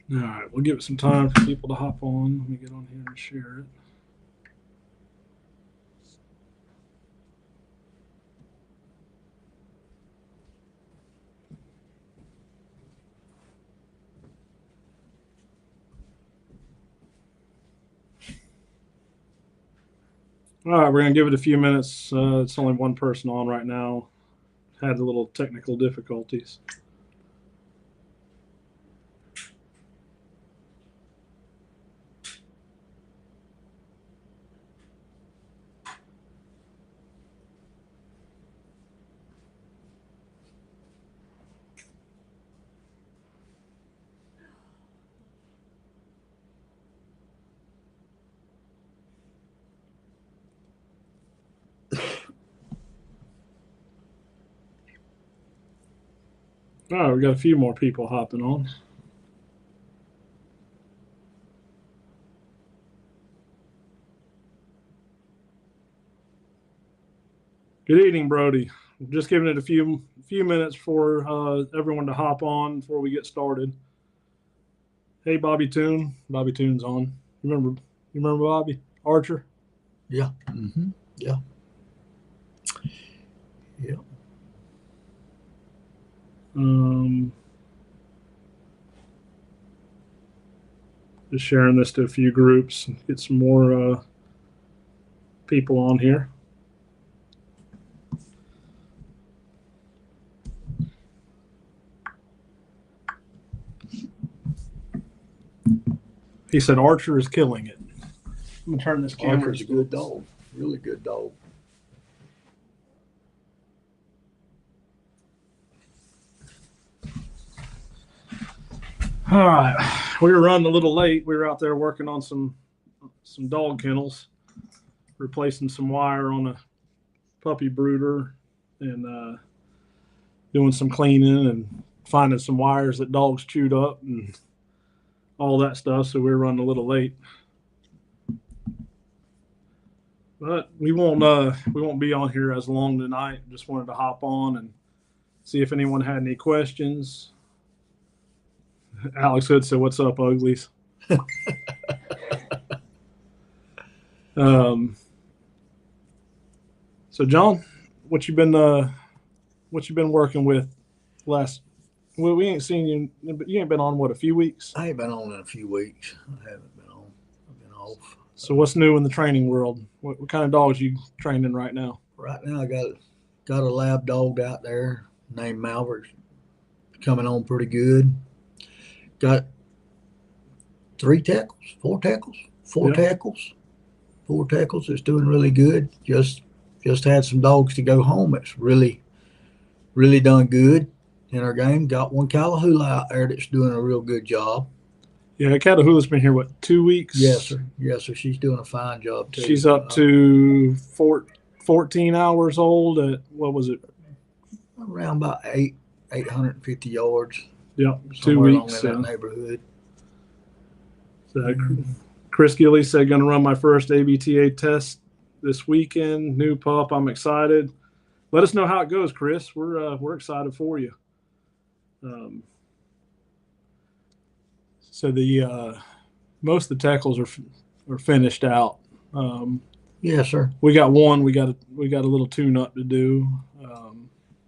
All right, we'll give it some time for people to hop on. Let me get on here and share it. All right, we're going to give it a few minutes. It's only one person on right now. Had a little technical difficulties. All right, we got a few more people hopping on. Good evening, Brody. Just giving it a few minutes for everyone to hop on before we get started. Hey, Bobby Toon. Bobby Toon's on. You remember Bobby Archer? Yeah. Mm-hmm. Yeah. Yeah. Um, just sharing this to a few groups. Get some more people on here. He said Archer is killing it. I'm gonna turn this camera. Archer's a good dog. Really good dog. All right, we were running a little late. We were out there working on some dog kennels, replacing some wire on a puppy brooder, and doing some cleaning and finding some wires that dogs chewed up and all that stuff. So we were running a little late, but we won't be on here as long tonight. Just wanted to hop on and see if anyone had any questions. Alex Hood said, "What's up, uglies?" um, so John, what you been working with last? Well, we ain't seen you, but you ain't been on what, a few weeks. I ain't been on in a few weeks. I haven't been on. I've been off. So what's new in the training world? What kind of dogs you training right now? Right now, I got a lab dog out there named Malvert, coming on pretty good. Got three tackles, four tackles, four Yeah. tackles, four tackles. It's doing really good. Just had some dogs to go home. It's really done good in our game. Got one Callahoola out there that's doing a real good job. Yeah, Catahoula's been here what, 2 weeks? Yes, sir. Yes, sir. She's doing a fine job too. She's up to 14 hours old at, what was it? Around about 850 yards. Yep, Somewhere 2 weeks. along in that neighborhood. So Chris Gilly said, "Going to run my first ABTA test this weekend. New pup. I'm excited. Let us know how it goes, Chris. We're excited for you." So the most of the tackles are finished out. Yes, sir. We got one. We got a little tune up to do.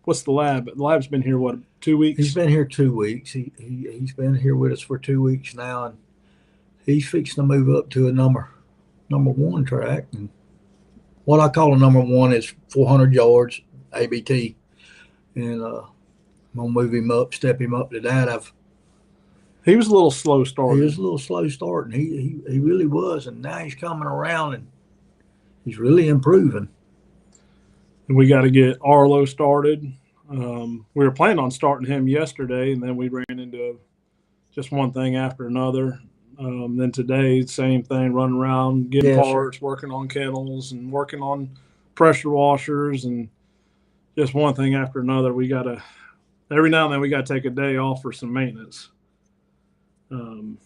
What's the lab? The lab's been here what, 2 weeks? He's been here 2 weeks. He's been here with us for 2 weeks now, and he's fixing to move up to a number one track. And what I call a number one is 400 yards ABT, and I'm gonna move him up, step him up to that. He was a little slow starting. He was a little slow starting. He really was, and now he's coming around and he's really improving. And we got to get Arlo started. We were planning on starting him yesterday, and then we ran into just one thing after another. Then today, same thing, running around, getting parts, working on kennels, and working on pressure washers, and just one thing after another. We got to, every now and then, we got to take a day off for some maintenance. And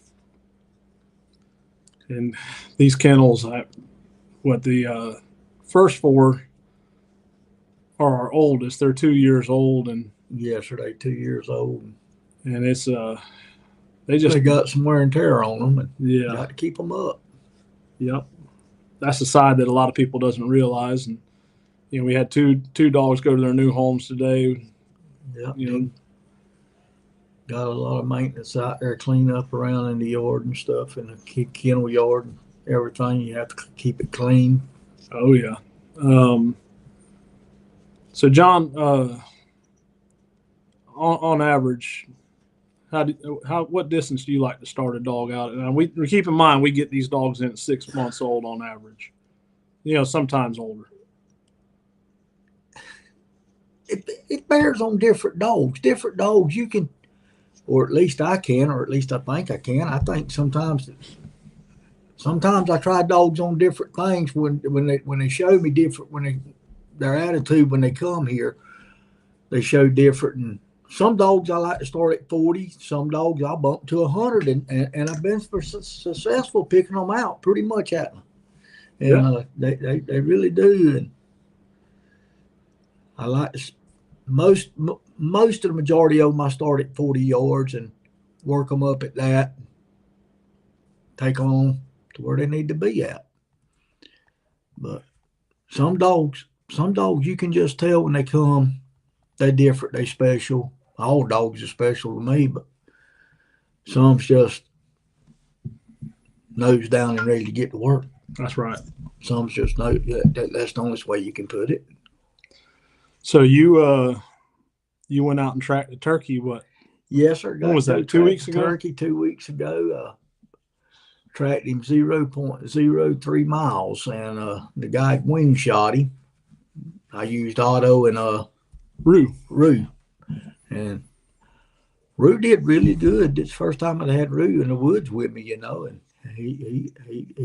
these kennels, the first four are our oldest. They're 2 years old, and yesterday 2 years old, and it's They got some wear and tear on them, and yeah, got to keep them up. yep. That's the side that a lot of people doesn't realize. And we had two dogs go to their new homes today. Yep, You know, got a lot of maintenance out there, clean up around in the yard and stuff, in the kennel yard and everything. You have to keep it clean. oh yeah. Um, so John, on average, how what distance do you like to start a dog out? And we keep in mind we get these dogs in at 6 months old on average. Sometimes older. It bears on different dogs. Different dogs you can, or at least I can, or at least I think I can. I think sometimes I try dogs on different things when they show me different their attitude when they come here, they show different. And some dogs I like to start at 40. Some dogs I bump to 100, and I've been successful picking them out pretty much at them. And Yeah, they really do. And I like to, most of the majority of them I start at 40 yards and work them up at that, take them on to where they need to be at. But some dogs you can just tell when they come, they're different, they special. All dogs are special to me, but some's just nose down and ready to get to work. that's right. Some's just no. That's the only way you can put it. So you went out and tracked the turkey. What? Yes, sir. When was that? 2 weeks ago. Turkey 2 weeks ago. Tracked him 0.03 miles, and the guy wing shot him. I used Otto and Rue, and Rue did really good. It's the first time I had Rue in the woods with me, and he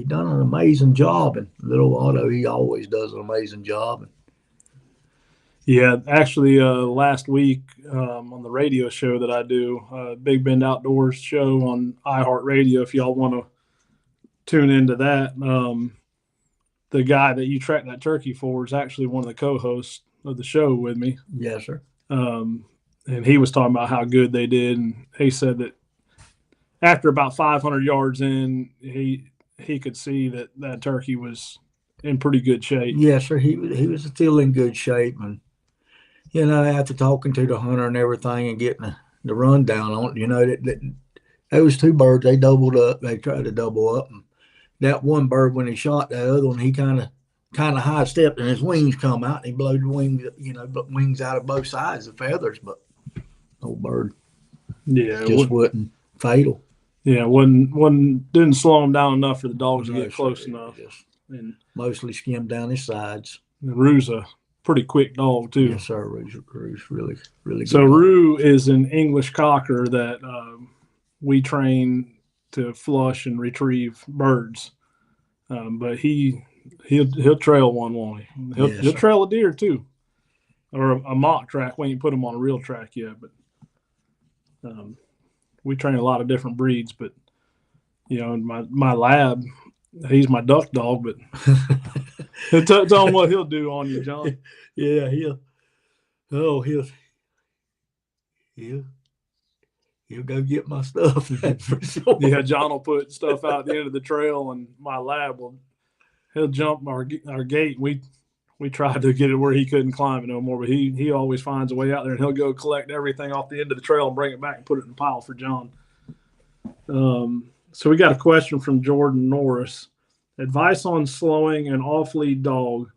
done an amazing job. And little Otto, he always does an amazing job. Yeah, actually, last week on the radio show that I do, Big Bend Outdoors show on iHeartRadio. If y'all want to tune into that, the guy that you tracked that turkey for is actually one of the co-hosts of the show with me. Yes, sir. And he was talking about how good they did, and he said that after about 500 yards in, he could see that turkey was in pretty good shape. Yes, sir. He was still in good shape, and after talking to the hunter and everything and getting the rundown on it, that those two birds, they doubled up. They tried to double up. And that one bird, when he shot the other one, he kind of high stepped and his wings come out and he blew the wings out of both sides, the feathers, but old bird just wasn't fatal. Yeah, wasn't didn't slow him down enough for the dogs to get close enough. And mostly skimmed down his sides. Rue's a pretty quick dog too. Yes, sir. Rue's really good. So Rue is an English cocker that we train to flush and retrieve birds, but he'll trail one, won't he? He'll trail a deer too, or a mock track. We ain't put him on a real track yet, but we train a lot of different breeds. But my lab, he's my duck dog, but tell him what he'll do on you, John. Yeah, he'll go get my stuff. For sure. Yeah, John will put stuff out at the end of the trail, and my lab he'll jump our gate. We tried to get it where he couldn't climb it no more, but he always finds a way out there, and he'll go collect everything off the end of the trail and bring it back and put it in a pile for John. So we got a question from Jordan Norris. Advice on slowing an off-lead dog.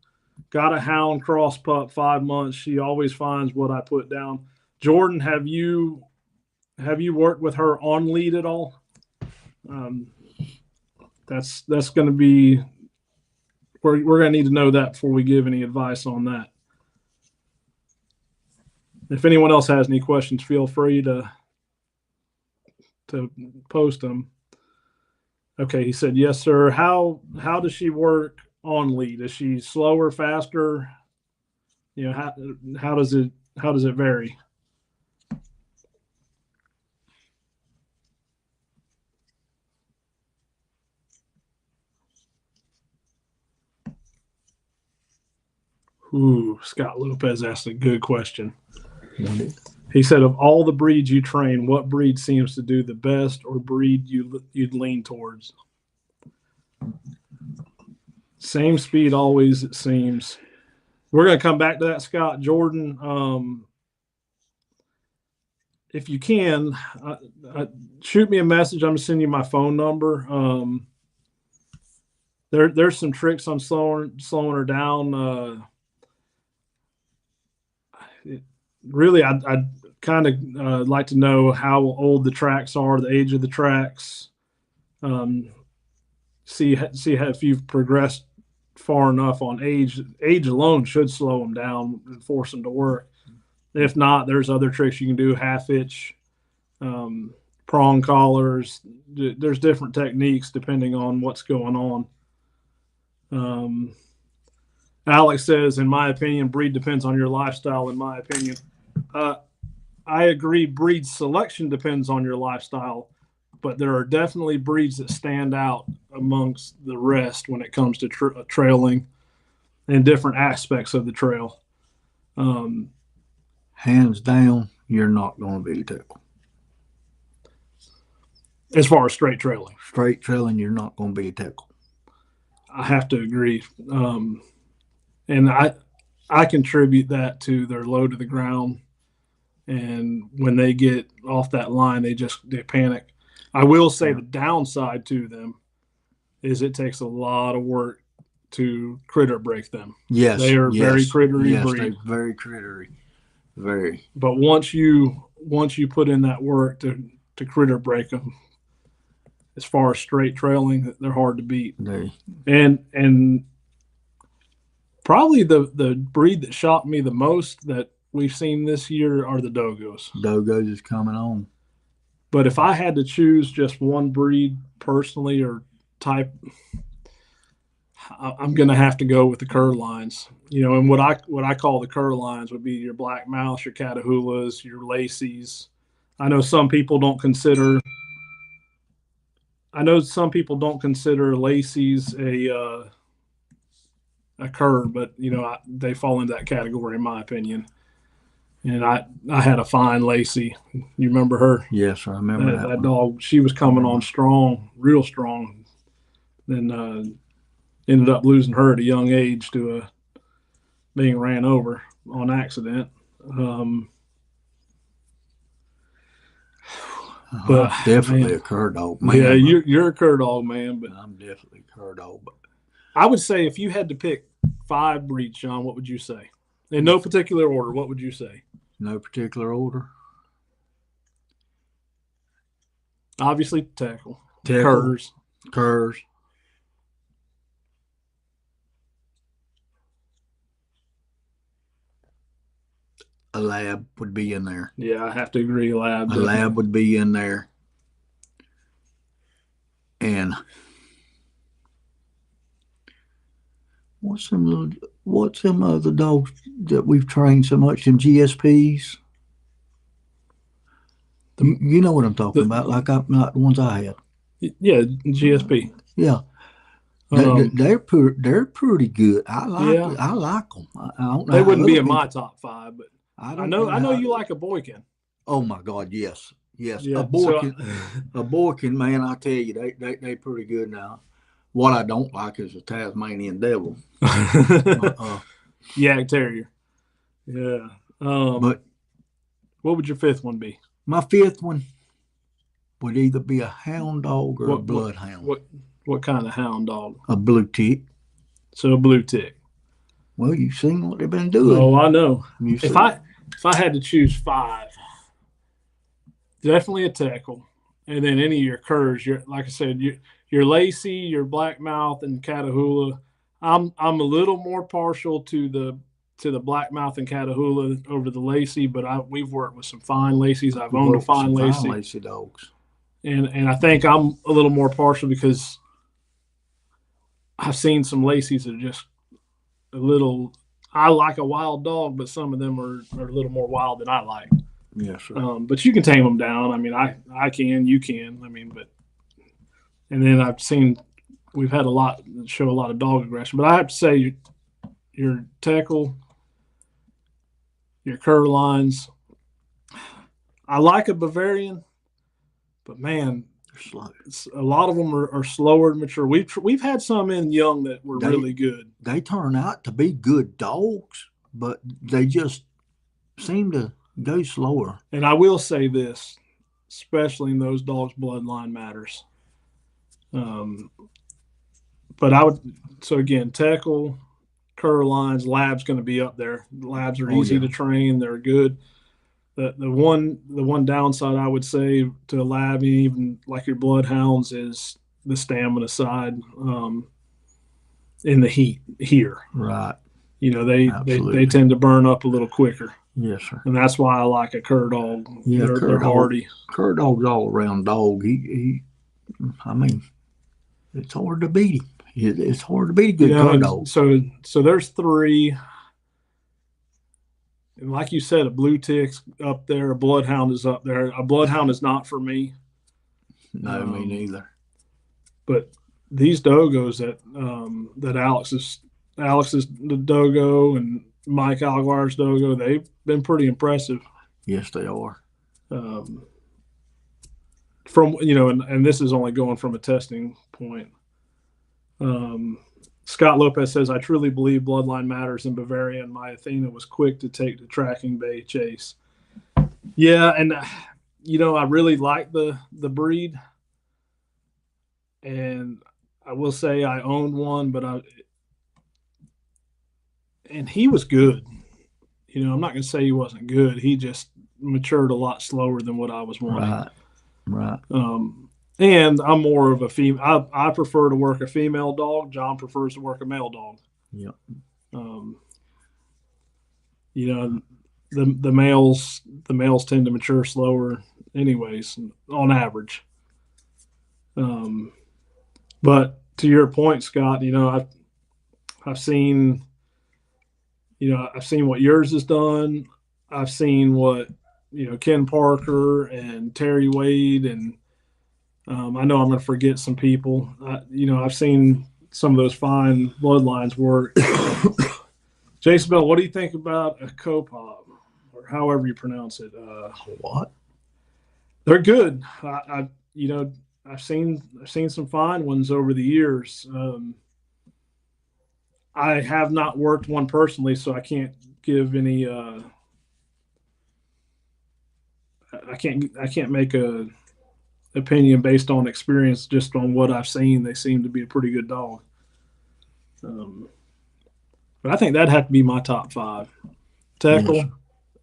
Got a hound cross pup, 5 months. She always finds what I put down. Jordan, have you worked with her on lead at all? That's going to be we're going to need to know that before we give any advice on that. If anyone else has any questions, feel free to post them. Okay, he said, yes, sir. How does she work on lead? Is she slower, faster? How does it vary? Ooh, Scott Lopez asked a good question. He said, of all the breeds you train, what breed seems to do the best, or breed you'd lean towards? Same speed always, it seems. We're going to come back to that, Scott. Jordan, if you can, shoot me a message. I'm going to send you my phone number. There's some tricks on slowing her down. Really, I'd kind of like to know how old the tracks are, the age of the tracks. See how, if you've progressed far enough on age. Age alone should slow them down and force them to work. If not, there's other tricks you can do, half hitch, prong collars. There's different techniques depending on what's going on. Alex says, in my opinion, breed depends on your lifestyle, in my opinion. I agree, breed selection depends on your lifestyle, but there are definitely breeds that stand out amongst the rest when it comes to trailing and different aspects of the trail. Hands down, you're not going to be a tackle. As far as straight trailing. Straight trailing, you're not going to be a tackle. I have to agree. And I contribute that to their low to the ground. And when they get off that line, they panic. I will say the downside to them is it takes a lot of work to critter break them. Yes. They are very crittery breed. They're very crittery. Very. But once you put in that work to critter break them, as far as straight trailing, they're hard to beat. And probably the breed that shocked me the most that we've seen this year are the Dogos. Dogos is coming on. But if I had to choose just one breed personally or type, I'm going to have to go with the cur lines. And what I call the cur lines would be your black mouths, your Catahoulas, your Lacey's. I know some people don't consider Lacey's a cur, but they fall into that category in my opinion. And I had a fine Lacey. You remember her? Yes, I remember that dog. She was coming on strong, real strong. Then ended up losing her at a young age to being ran over on accident. But I'm definitely a cur dog, man. Yeah, you're a cur dog, man. But I'm definitely a cur dog. But I would say if you had to pick 5 breeds, Sean, what would you say? In no particular order, what would you say? No particular order. Obviously, tackle. Curs. A lab would be in there. Yeah, I have to agree. A lab would be in there. And what's some other dogs that we've trained so much? Them GSPs. You know what I'm talking about? Like not the ones I had. Yeah, GSP. Yeah. They're pretty good. I like them. I don't know. They wouldn't be in my top 5, but I know you like a Boykin. Oh my God, yes. Yeah, a Boykin, man. I tell you, they pretty good now. What I don't like is a Tasmanian Devil. Yak Terrier. Yeah. But what would your 5th one be? My 5th one would either be a hound dog or a bloodhound. What kind of hound dog? A blue tick. So a blue tick. Well, you've seen what they've been doing. Oh, I know. If I had to choose 5, definitely a tackle, and then any of your curs. Like I said, your Lacey, your blackmouth, and Catahoula. I'm a little more partial to the blackmouth and Catahoula over the Lacey, but we've worked with some fine Lacey's. I've owned a fine Lacey. Fine Lacey dogs. And I think I'm a little more partial because I've seen some Lacey's that are just a little. I like a wild dog, but some of them are a little more wild than I like. Yes, sir. But you can tame them down. I mean, I can, you can. I mean, and then I've seen we've had show a lot of dog aggression. But I have to say, your tackle, your cur lines, I like a Bavarian, but man, They're slow. a lot of them are slower to mature. We've had some in young that were They really good. they turn out to be good dogs, but they just seem to go slower. And I will say this, especially in those dogs, bloodline matters. Um, but I would so again, Teckle, cur lines, Lab's going to be up there. Labs are Oh easy yeah, to train. They're good. The one downside I would say to a Lab, even like your bloodhounds, is the stamina side in the heat here. right. They Absolutely. tend to burn up a little quicker, Yes, sir. and that's why I like a cur dog. Yeah, They're hardy. cur dog's all around dog. I mean, it's hard to beat him. It's hard to beat a good cur And dog. so there's three, and like you said, a blue tick's up there, a bloodhound is up there. A bloodhound is not for me, No, me neither. but these dogos that Alex's the dogo and Mike Alguire's dogo, they've been pretty impressive. Yes, they are. Um, and this is only going from a testing point. Scott Lopez says, I truly believe bloodline matters in Bavaria, and my Athena was quick to take the tracking bay chase. Yeah, and I really like the breed, and I will say I owned one, and he was good. I'm not going to say he wasn't good. He just matured a lot slower than what I was wanting. Right. Right. And I'm more of a female. I prefer to work a female dog. John prefers to work a male dog. Yep. The males tend to mature slower, anyways, on average. But to your point, Scott, I've seen what yours has done. I've seen what Ken Parker and Terry Wade, and I know I'm going to forget some people. I've seen some of those fine bloodlines work. Jason Bell, what do you think about a Copop, or however you pronounce it? What? They're good. I've seen some fine ones over the years. I have not worked one personally, so I can't give any. I can't make a opinion based on experience. Just on what I've seen, they seem to be a pretty good dog. But I think that'd have to be my top 5. Teckle, Yes.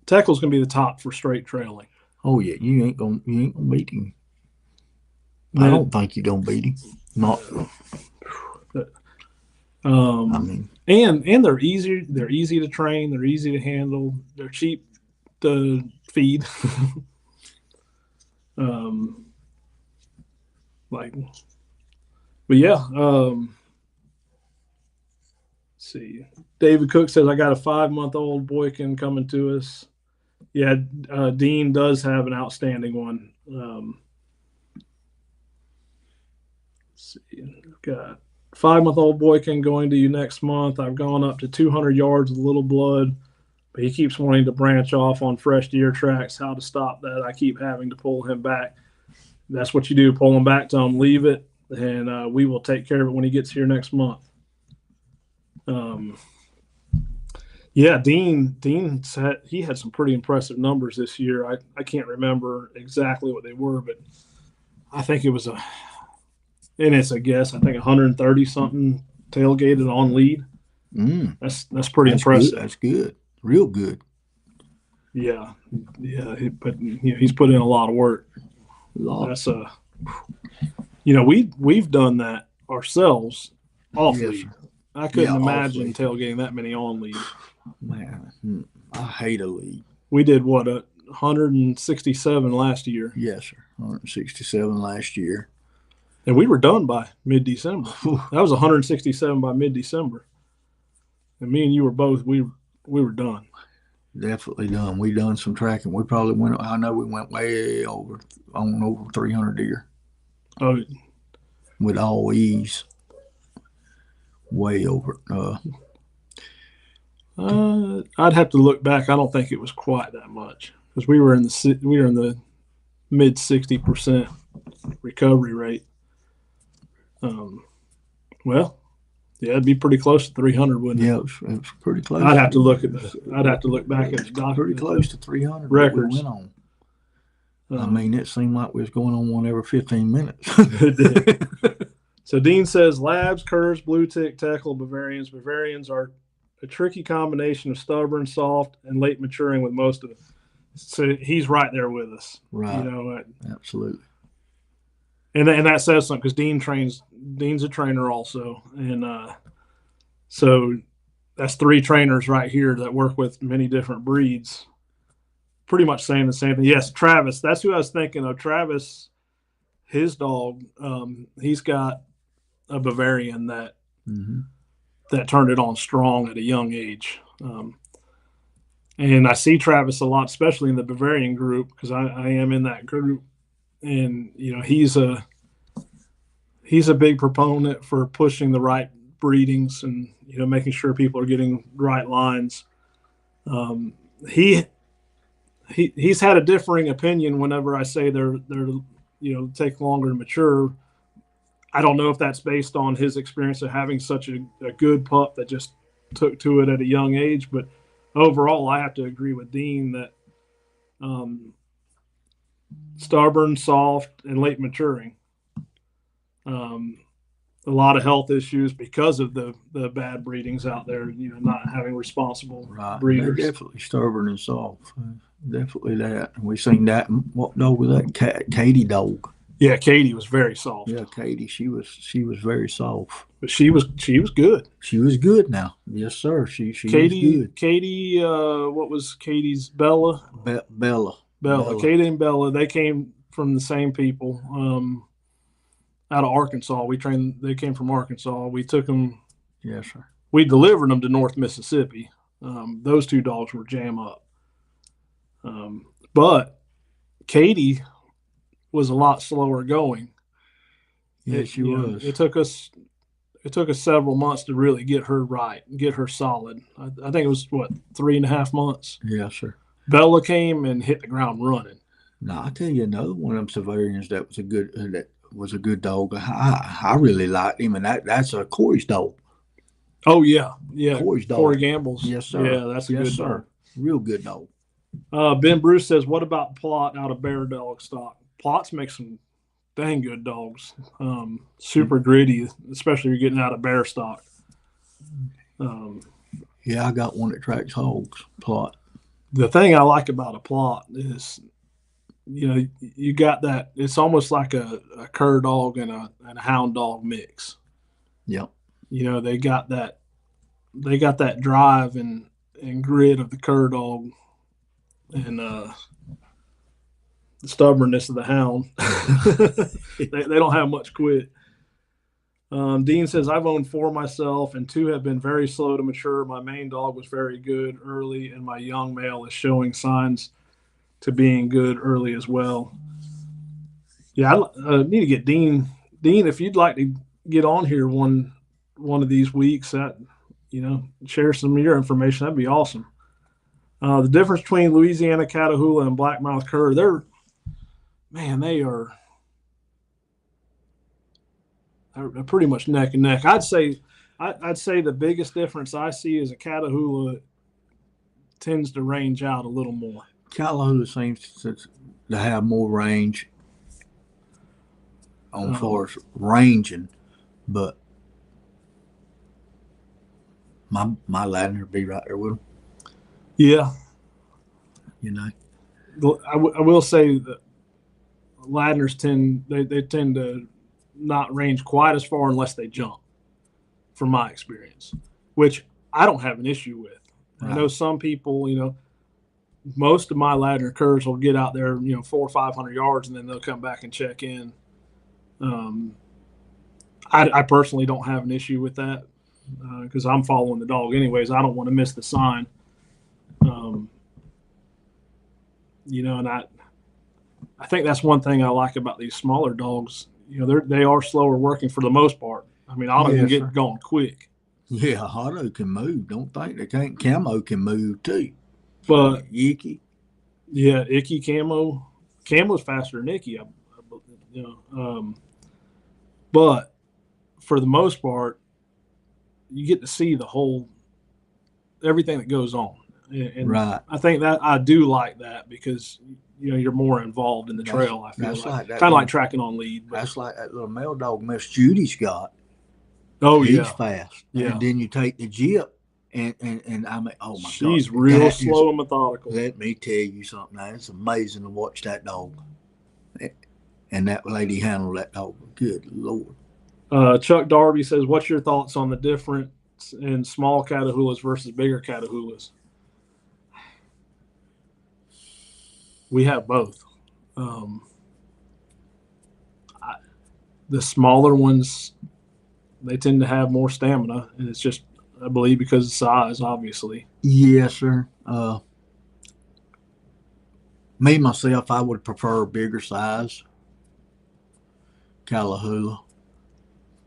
Teckle's going to be the top for straight trailing. Oh yeah, you ain't gonna beat him. I don't think you're gonna beat him. Not. I mean, and they're easy. They're easy to train. They're easy to handle. They're cheap to feed. But yeah. Let's see. David Cook says I got a 5-month-old boykin coming to us. Yeah, Dean does have an outstanding one. Let's see. I've got 5-month-old boykin going to you next month. I've gone up to 200 yards with little blood, but he keeps wanting to branch off on fresh deer tracks. How to stop that? I keep having to pull him back. That's what you do. Pull him back, tell him leave it, and we will take care of it when he gets here next month. Yeah, Dean said he had some pretty impressive numbers this year. I can't remember exactly what they were, but I think it was and it's a guess. I think 130 something tailgated on lead. That's pretty impressive. Good. That's good. Real good. Yeah. But he's put in a lot of work. That's we've done that ourselves off lead. I couldn't imagine tailgating that many on lead. Man, I hate a lead. We did 167 last year. Yes, sir. 167 last year. And we were done by mid-December. That was 167 by mid-December. And me and you were both, we were done. Definitely done. We done some tracking. We probably went, I know we went way over 300 deer. Oh, with all ease. Way over. I'd have to look back. I don't think it was quite that much. because we were in the mid 60% recovery rate. Well, yeah, it'd be pretty close to 300, wouldn't it? Yeah, it was pretty close. I'd have to look back at the document. Pretty close to 300 records. we went on. I mean, it seemed like we was going on one every 15 minutes. It did. So Dean says labs, curs, blue tick, Teckle, Bavarians. Bavarians are a tricky combination of stubborn, soft, and late maturing with most of it. So he's right there with us. Right. Absolutely. And that says something because Dean's a trainer also. And so that's 3 trainers right here that work with many different breeds. Pretty much saying the same thing. Yes, Travis. That's who I was thinking of. Travis, his dog, he's got a Bavarian that turned it on strong at a young age. And I see Travis a lot, especially in the Bavarian group, because I am in that group. And, he's a big proponent for pushing the right breedings and, making sure people are getting right lines. He's had a differing opinion whenever I say they're take longer to mature. I don't know if that's based on his experience of having such a good pup that just took to it at a young age, but overall, I have to agree with Dean that stubborn, soft, and late maturing. A lot of health issues because of the bad breedings out there, not having responsible breeders. They're definitely stubborn and soft. Definitely that. And we seen that. What dog was that? Katie dog. Yeah, Katie was very soft. Yeah, Katie, she was very soft. But she was good. She was good now. Yes, sir. She Katie, was good. Katie, what was Katie's Bella? Bella. Katie and Bella, they came from the same people. Out of Arkansas. They came from Arkansas. We took them. Yes, sir. We delivered them to North Mississippi. Those 2 dogs were jam up. But Katie was a lot slower going. Yeah, she was. It took us several months to really get her right, get her solid. I think it was 3.5 months. Yes, sir. Bella came and hit the ground running. Now I tell you another one of them Severians that was a good dog. I really liked him, and that's a Corey's dog. Oh yeah. Corey's dog. Corey Gamble's. Yes, sir. Yeah, that's a good dog. Real good dog. Ben Bruce says, "What about Plot out of Bear Dog stock? Plots make some dang good dogs. Super gritty, especially if you're getting out of bear stock." Yeah, I got one that tracks hogs. Plot. The thing I like about a Plot is, you got that. It's almost like a cur dog and a hound dog mix. Yep. They got that drive and grit of the cur dog, and the stubbornness of the hound. they don't have much quit. Dean says, I've owned 4 myself, and 2 have been very slow to mature. My main dog was very good early, and my young male is showing signs to being good early as well. Yeah, I need to get Dean. Dean, if you'd like to get on here one of these weeks, share some of your information, that'd be awesome. The difference between Louisiana Catahoula and Blackmouth Cur, they're pretty much neck and neck. I'd say the biggest difference I see is a Catahoula tends to range out a little more. Catahoula seems to have more range on far as ranging, but my Ladner would be right there with him. Yeah. I will say that Ladners tend to not range quite as far unless they jump, from my experience, which I don't have an issue with. Right. I know some people, most of my Ladner curs will get out there, 400 or 500 yards, and then they'll come back and check in. I personally don't have an issue with that because I'm following the dog anyways. I don't want to miss the sign. And I think that's one thing I like about these smaller dogs. They are slower working for the most part. I mean, Otto can get going quick. Yeah, Otto can move. Don't think they can't. Camo can move too. But Yicky. Yeah, Icky Camo. Camo's faster than Icky, you know. But for the most part, you get to see the whole everything that goes on, and Right. I think that I do like that because you're more involved in the trail. I feel That's like like that kind of like little. tracking on lead, but That's like that little male dog Miss Judy's got. oh He's yeah, fast. yeah, And then you take the Jip, and I mean, oh my God, she's real that is. slow and methodical. Let me tell you something. Now, it's amazing to watch that dog, and that lady handle that dog. Good Lord. Chuck Darby says, "What's your thoughts on the difference in small Catahoulas versus bigger Catahoulas?" We have both. Um, I, the smaller ones, they tend to have more stamina, and it's just, I believe, because of size, obviously. Yes, sir. Me myself, I would prefer a bigger size Catahoula.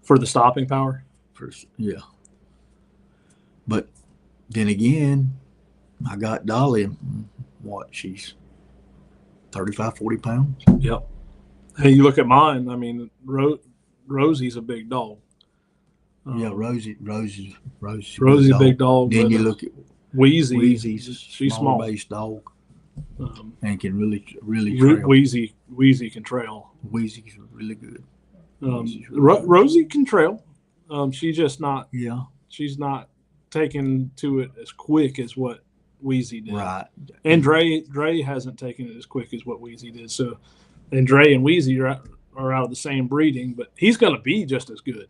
For the stopping power. For yeah, but then again, I got Dolly. What she's 35, 40 pounds. Yep. Hey, you look at mine. I mean, Rosie's a big dog. Yeah, Um, Rosie's a good Rosie's a big dog. dog, Then but you look at Wheezy's Wheezy's she's smaller small. base dog Um, and can really trail. Wheezy can trail. Wheezy's really good. Rosie can trail. She's just not. Yeah, She's not taken to it as quick as what Wheezy did. right. And Dre hasn't taken it as quick as what Wheezy did. So, and Dre and Wheezy are out of the same breeding, but he's going to be just as good.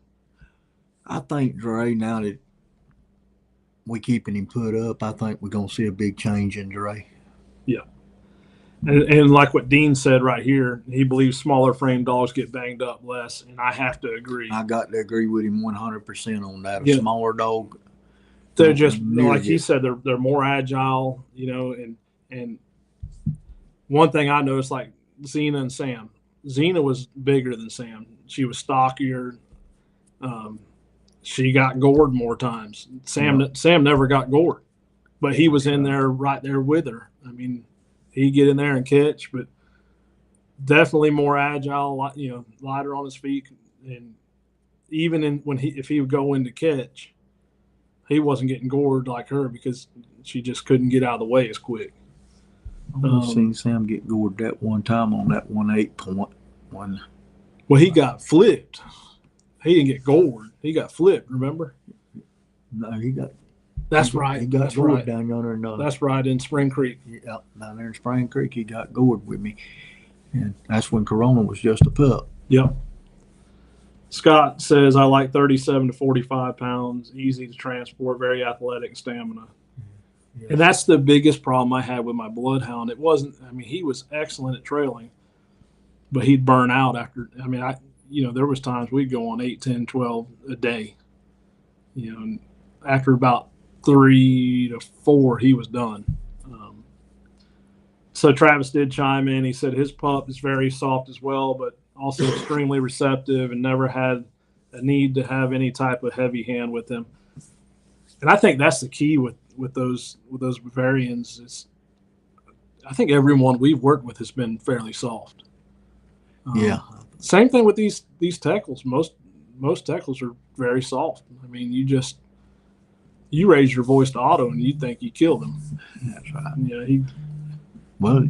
I think Dre, now that we keeping him put up, I think we're gonna see a big change in Dre. Yeah. And like what Dean said right here, he believes smaller frame dogs get banged up less, and I have to agree. I got to agree with him 100% on that. A Yeah, smaller dog they're don't just near like he get. said, they're more agile, and one thing I noticed, like Xena and Sam. Xena was bigger than Sam. She was stockier. Um, she got gored more times. Yeah, Sam never got gored, but he was in there right there with her. I mean, he'd get in there and catch, but definitely more agile. Lighter on his feet, and even when if he would go in to catch, he wasn't getting gored like her because she just couldn't get out of the way as quick. I only seen Sam get gored that one time on that 1/8 point. One. Well, he got flipped. He didn't get gored. He got flipped. Remember? No, he got. That's right. He got That's gored right. down yonder. That's right in Spring Creek. Yeah, down there in Spring Creek, he got gored with me, and that's when Corona was just a pup. Yep. Scott says, I like 37 to 45 pounds, easy to transport, very athletic and stamina. Yes. And that's the biggest problem I had with my bloodhound. It wasn't, I mean, he was excellent at trailing, but he'd burn out after, I mean, there was times we'd go on 8, 10, 12 a day, and after about 3 to 4, he was done. So Travis did chime in. He said his pup is very soft as well, but also extremely receptive and never had a need to have any type of heavy hand with him. And I think that's the key with those Bavarians. Is I think everyone we've worked with has been fairly soft. Yeah. Same thing with these Teckles. Most Teckles are very soft. I mean, you raise your voice to Otto and you think you killed him. That's right. Well,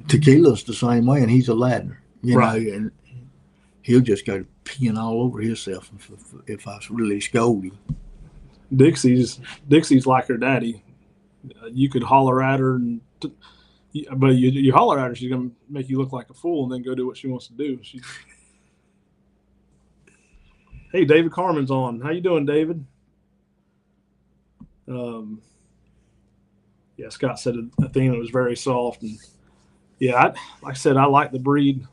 Tequila's the same way, and he's a ladder, right. And he'll just go peeing all over himself if I really scold him. Dixie's like her daddy. You could holler at her, but you holler at her, she's gonna make you look like a fool, and then go do what she wants to do. Hey, David Carmen's on. How you doing, David? Yeah, Scott said Athena was very soft, and yeah, like I said, I like the breed,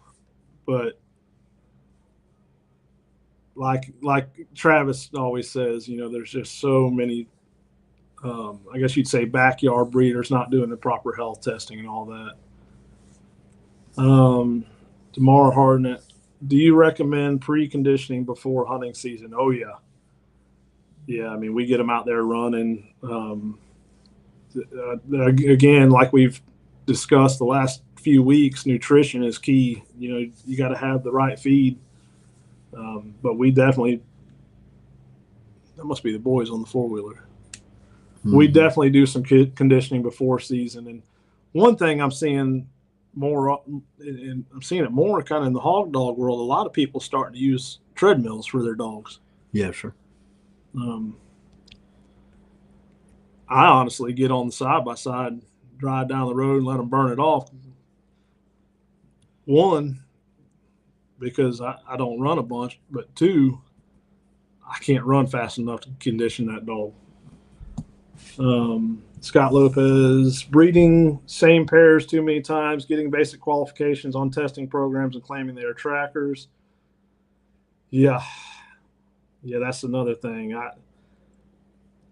but like Travis always says, there's just so many. I guess you'd say backyard breeders not doing the proper health testing and all that. Tamara Hardnett, do you recommend preconditioning before hunting season? Oh yeah. Yeah, I mean, we get them out there running. Again, like we've discussed the last few weeks, nutrition is key. You got to have the right feed. But we definitely, that must be the boys on the four-wheeler. We definitely do some conditioning before season. And one thing I'm seeing more, and I'm seeing it more kind of in the hog dog world, a lot of people starting to use treadmills for their dogs. Yes, sir. I honestly get on the side-by-side, drive down the road and let them burn it off. One, because I don't run a bunch, but two, I can't run fast enough to condition that dog. Scott Lopez, breeding same pairs too many times, getting basic qualifications on testing programs and claiming they are trackers. Yeah, that's another thing.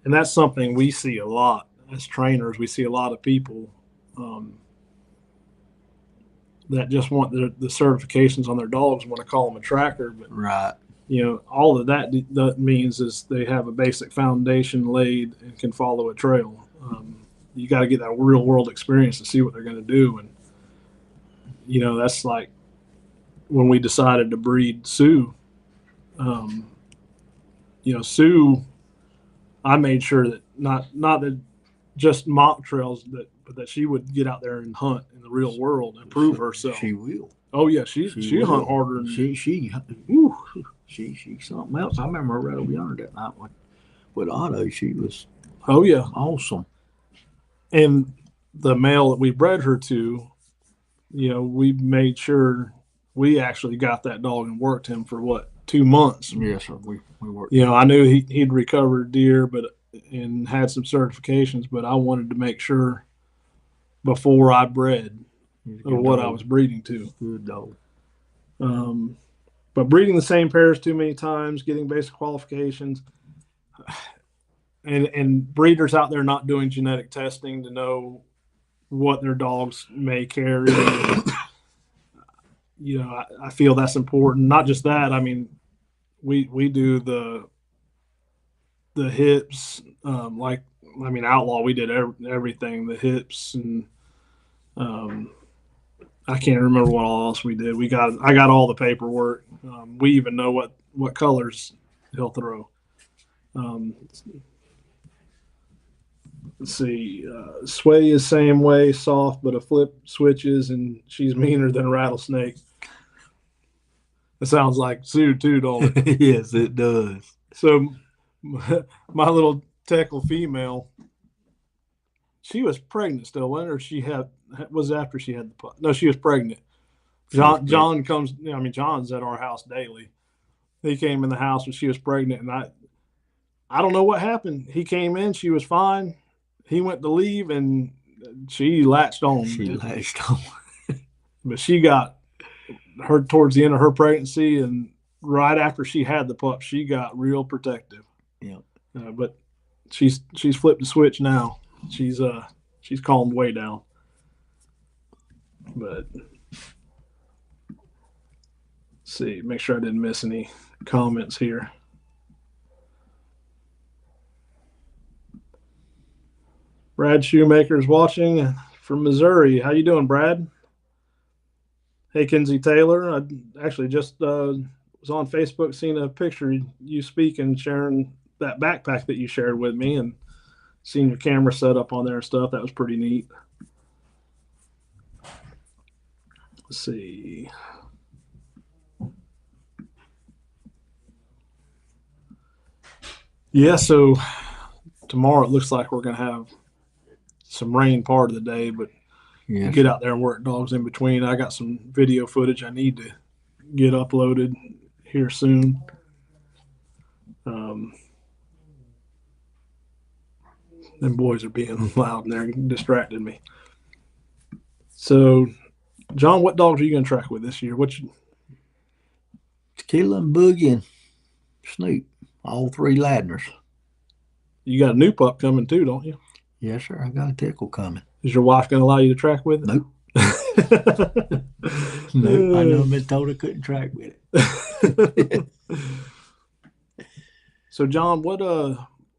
And that's something we see a lot as trainers. We see a lot of people that just want the certifications on their dogs, want to call them a tracker. But right. All of that means is they have a basic foundation laid and can follow a trail. You got to get that real world experience to see what they're going to do. And, that's like when we decided to breed Sue. Sue, I made sure that not that just mock trails, but that she would get out there and hunt in the real world and prove herself. She will. Oh yeah, she hunt harder than she's something else. I remember her right over yonder that night with Otto. She was awesome. And the male that we bred her to, we made sure we actually got that dog and worked him for 2 months. Yes, sir. We worked. I knew he'd recovered deer, and had some certifications, but I wanted to make sure before I bred or what I was breeding to. Good dog. But breeding the same pairs too many times, getting basic qualifications, and breeders out there not doing genetic testing to know what their dogs may carry. I feel that's important. Not just that. I mean, we do the hips, Outlaw. We did everything, the hips, and I can't remember what all else we did. I got all the paperwork. We even know what colors he'll throw. Let's see. Sway is same way, soft, but a flip switches, and she's meaner than a rattlesnake. It sounds like Sue too, don't it? Yes, it does. So my little Teckle female, she was pregnant still, wasn't her? She was after she had the pup. No, she was pregnant. John comes. John's at our house daily. He came in the house when she was pregnant, and I don't know what happened. He came in, she was fine. He went to leave, and she latched on. But she got her towards the end of her pregnancy, and right after she had the pup, she got real protective. Yeah. But she's flipped the switch now. She's calmed way down. But let's see, make sure I didn't miss any comments here. Brad Shoemaker's watching from Missouri. How you doing, Brad? Hey, Kinsey Taylor. I actually just was on Facebook seeing a picture of you speaking, sharing that backpack that you shared with me, and seeing your camera set up on there and stuff. That was pretty neat. Let's see. Yeah, so tomorrow it looks like we're going to have some rain part of the day, but get out there and work dogs in between. I got some video footage I need to get uploaded here soon. Them boys are being loud and they're distracting me. So, John, what dogs are you going to track with this year? Tequila and Boogie and Snoop, all three Ladners. You got a new pup coming too, don't you? Yes, sir. I got a Tickle coming. Is your wife going to allow you to track with it? Nope. Nope. I know I've been told I couldn't track with it. So, John,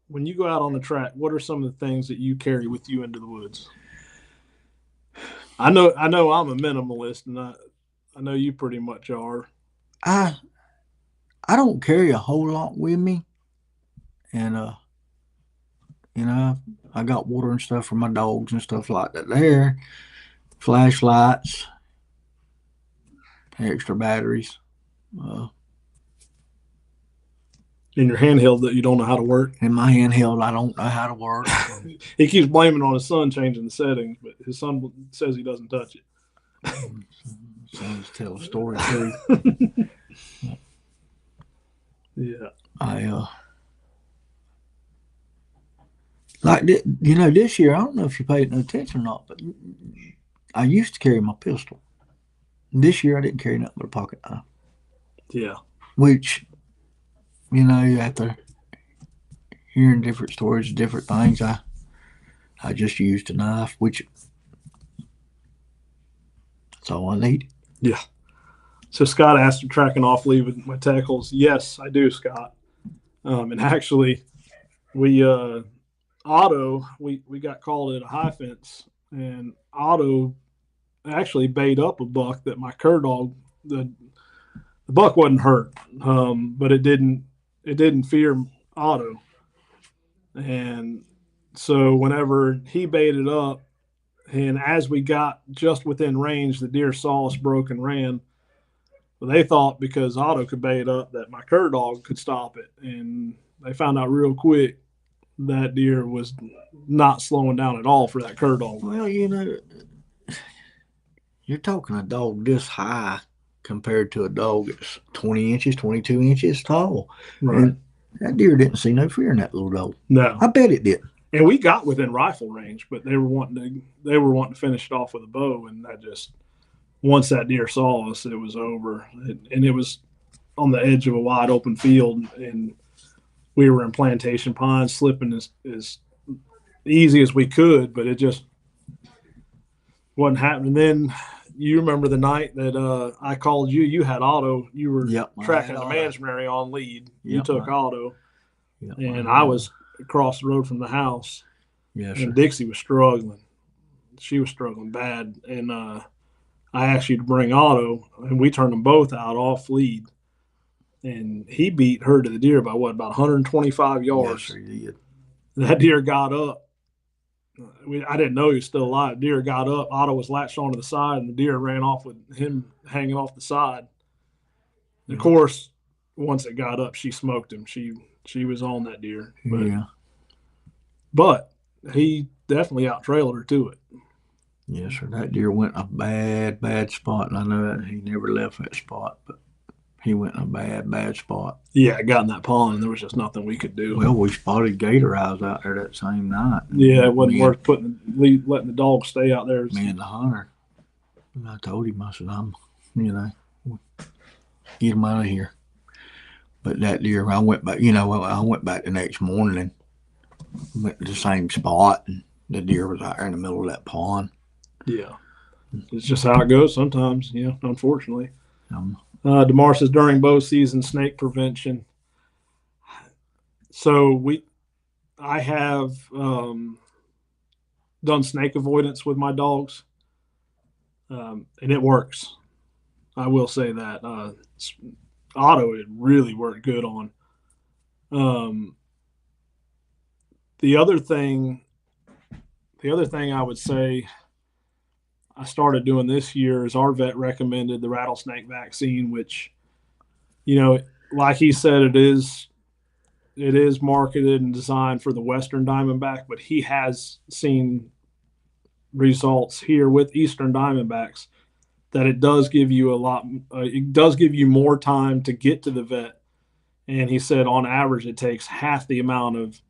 when you go out on the track, what are some of the things that you carry with you into the woods? I know I'm a minimalist, and I know you pretty much are. I I don't carry a whole lot with me, and you know, I got water and stuff for my dogs and stuff like that. There, flashlights, extra batteries. Uh, In your handheld that you don't know how to work. in my handheld, I don't know how to work. He keeps blaming on his son changing the settings, but his son says he doesn't touch it. Sons tell a story too. Yeah. I like this year. I don't know if you paid no attention or not, but I used to carry my pistol. This year I didn't carry nothing but a pocket knife. Yeah. Which after hearing different stories, different things, I just used a knife, which that's all I need. Yeah. So Scott asked if tracking off lead with my tackles. Yes, I do, Scott. And actually, we we got called at a high fence, and Otto actually bait up a buck that my cur dog the buck wasn't hurt, but it didn't fear Otto, and so whenever he baited up, and as we got just within range, the deer saw us, broke and ran. But they thought because Otto could bait up that my cur dog could stop it, and they found out real quick that deer was not slowing down at all for that cur dog. Well, you're talking a dog this high compared to a dog that's 20 inches, 22 inches tall. Right. And that deer didn't see no fear in that little dog. No. I bet it didn't. And we got within rifle range, but they were wanting to finish it off with a bow, and that just once that deer saw us, it was over. And it was on the edge of a wide open field, and we were in plantation pines, slipping as easy as we could, but it just wasn't happening. Then you remember the night that I called you. You had Otto. You were tracking the management on lead. You took Otto, and I was across the road from the house. Yes, and Dixie was struggling. She was struggling bad, and I asked you to bring Otto, and we turned them both out off lead. And he beat her to the deer by about 125 yards. Yes, he did. That deer got up. I didn't know he was still alive. Deer got up. Otto was latched onto the side, and the deer ran off with him hanging off the side. Of course, once it got up, she smoked him. She was on that deer. But he definitely out-trailed her to it. Yes, sir. That deer went in a bad, bad spot, and I know that he never left that spot, but he went in a bad, bad spot. Yeah, it got in that pond, and there was just nothing we could do. Well, we spotted gator eyes out there that same night. Yeah, it wasn't worth letting the dog stay out there. Me and the hunter. I told him, I said, get him out of here. But that deer, I went back the next morning and went to the same spot, and the deer was out there in the middle of that pond. Yeah. It's just how it goes sometimes, unfortunately. DeMar says during bow season, snake prevention. So I have done snake avoidance with my dogs, and it works. I will say that. Otto, it really worked good on. The other thing I would say I started doing this year is our vet recommended the rattlesnake vaccine, which, like he said, it is marketed and designed for the Western Diamondback, but he has seen results here with Eastern Diamondbacks that it does give you it does give you more time to get to the vet. And he said on average, it takes half the amount of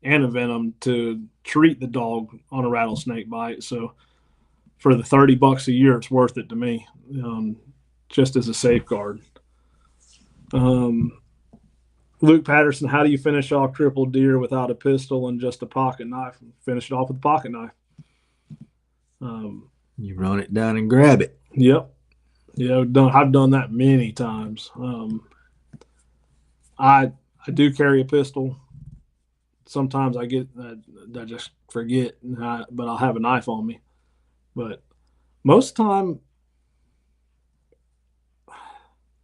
antivenom to treat the dog on a rattlesnake bite. So for the $30 a year, it's worth it to me, just as a safeguard. Luke Patterson, how do you finish off crippled deer without a pistol and just a pocket knife? Finish it off with a pocket knife. You run it down and grab it. Yep. Yeah, I've done that many times. I do carry a pistol. Sometimes I just forget, but I'll have a knife on me. But Most time,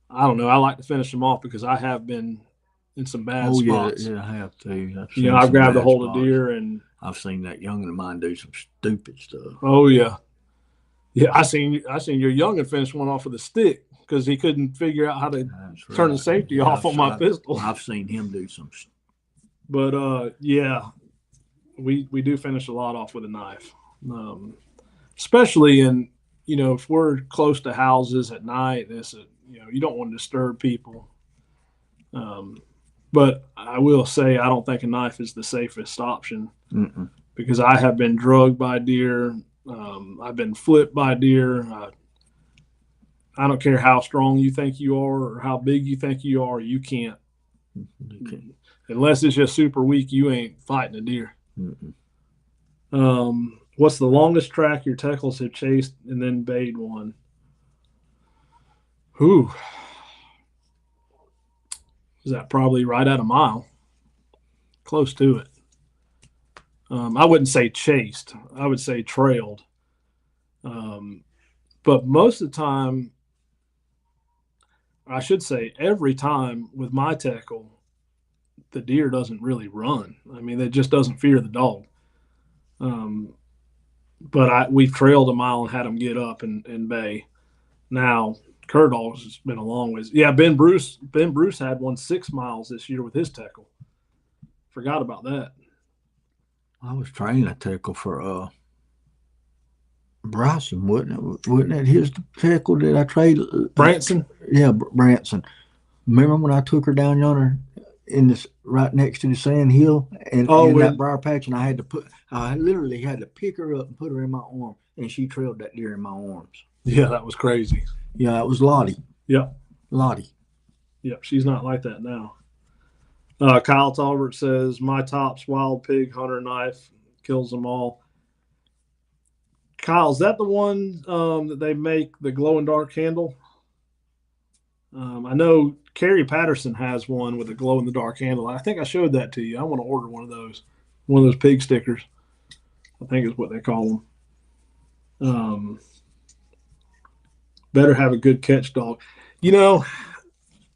I don't know. I like to finish them off because I have been in some bad Oh yeah, spots. yeah, I have too. I've You know, seen I've some grabbed a bad hold of spots. deer and I've seen that youngin of mine do some stupid stuff. oh yeah, yeah. I seen your youngin finish one off with a stick because he couldn't figure out how to That's turn the right. safety Yeah, off on my pistol. I've seen him do some. But yeah, we do finish a lot off with a knife, especially in if we're close to houses at night. You don't want to disturb people. Um, but I will say I don't think a knife is the safest option Mm-mm. because I have been drugged by deer. I've been flipped by deer. I don't care how strong you think you are or how big you think you are. You can't Okay. unless it's just super weak. You ain't fighting a deer. Mm-mm. What's the longest track your tackles have chased and then bayed one? Who is that? Probably right at a mile, close to it. I wouldn't say chased. I would say trailed. Um, but most of the time, I should say every time with my tackle, the deer doesn't really run. I mean, it just doesn't fear the dog. Um, but we've trailed a mile and had them get up and bay. Now, cur dogs has been a long ways. Yeah, Ben Bruce had one 6 miles this year with his tackle. Forgot about that. I was training a tackle for Bryson, wasn't it? Wasn't it his tackle that I traded? Branson. Yeah, Branson. Remember when I took her down yonder in this right next to the sand hill and Oh, in that when briar patch, and I literally had to pick her up and put her in my arm, and she trailed that deer in my arms. yeah, that was crazy. Yeah, it was Lottie. Yep, Lottie. yep. She's not like that now. Kyle Talbert says my top's wild pig hunter knife kills them all. Kyle, is that the one that they make the glow in dark handle? I know Kerry Patterson has one with a glow in the dark handle. I think I showed that to you. I want to order one of those pig stickers. I think is what they call them. Better have a good catch dog. You know,